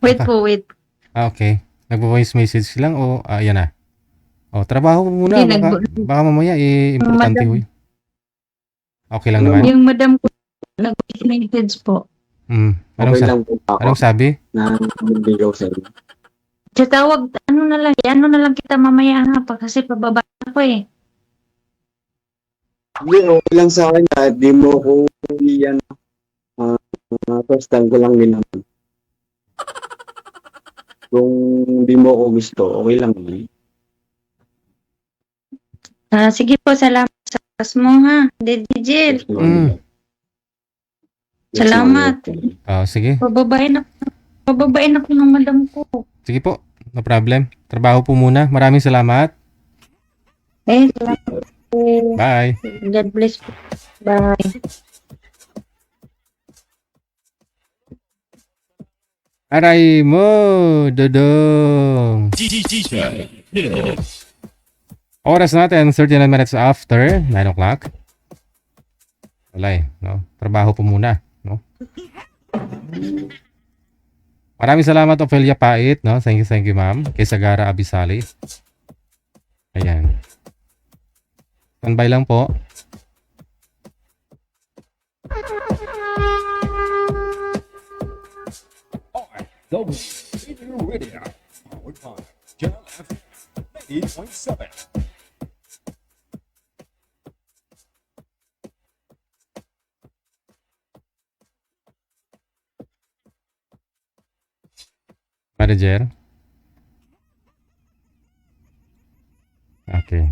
Wait po, wait. Okay. Nagpo-voice message lang o yan na. Trabaho mo muna. Hindi, Baka mamaya importante Madam. huy. Okay lang naman. Yung madam ko, nag-voice message po. Anong, Okay lang po ako anong sabi? na magbigaw sa inyo. Sa tawag, ano na lang kita mamaya ha, kasi pababa ako eh. Hindi, okay lang sa akin kahit di mo ko yan. First time ko lang din naman. Kung di mo ko gusto, okay lang. Sige po, salamat sa oras mo ha, DJ. Salamat. Sige. Pababain ako ng madam ko. Sige po. No problem. Trabaho po muna. Maraming salamat. Salamat. Bye. God bless po. Bye. Aray mo, Dodong. Oras natin, 39 minutes after 9 o'clock. Wala no? Trabaho po muna, no? Maraming salamat, Ophelia Pait, no? Thank you, ma'am. Kay Sagara Abisali. Ayan. Standby lang po. WCBU Radio, powered by Channel FM 90.7. Manager? Okay.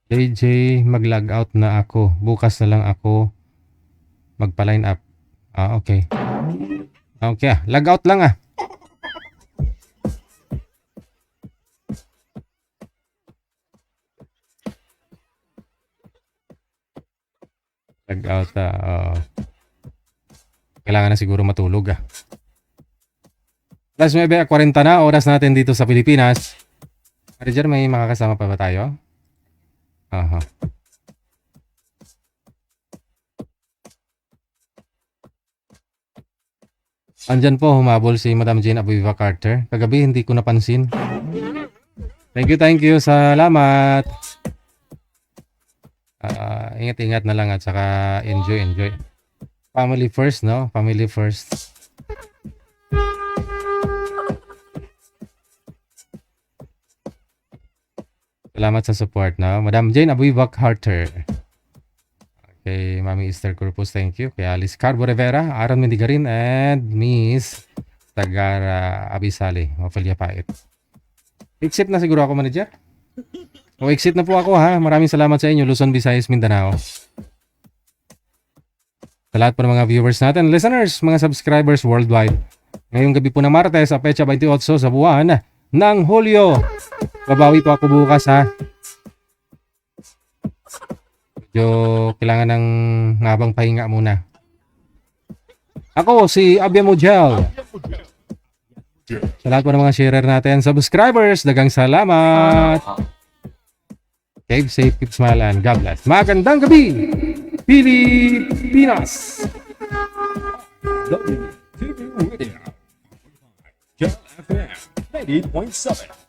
JJ, mag-log out na ako. Bukas na lang ako magpa-line up. Okay. Okay, log out lang ah. Log out kailangan na siguro matulog ah. Alas 9:40 na, oras natin dito sa Pilipinas. Manager, may makakasama pa ba tayo? Aha. Andyan po, humabol si Madam Jane Abueva Carter. Kagabi hindi ko napansin. Thank you. Salamat. Ingat-ingat na lang at saka enjoy. Family first, no? Family first. Salamat sa support, no? Madam Jane Abueva Carter. Kay Mami Esther Corpus, thank you. Kay Alice Carbo Rivera, Aaron Mendigarin, and Miss Tagara Abisali, Ophelia Pait. Exit na siguro ako, manager. Exit na po ako ha. Maraming salamat sa inyo, Luzon, Visayas, Mindanao. Sa lahat po ng mga viewers natin, listeners, mga subscribers worldwide. Ngayong gabi po ng Martes, sa Petsa 28 sa buwan ng Hulyo. Babawi po ako bukas ha. Medyo kailangan ng ngabang pahinga muna. Ako si Abia Mujel. Sa lahat po ng mga sharer natin, subscribers, dagang salamat. Keep safe, keep smile, and God bless. Magandang gabi, Pilipinas! WCBU Radio, powered by Channel FM 90.7.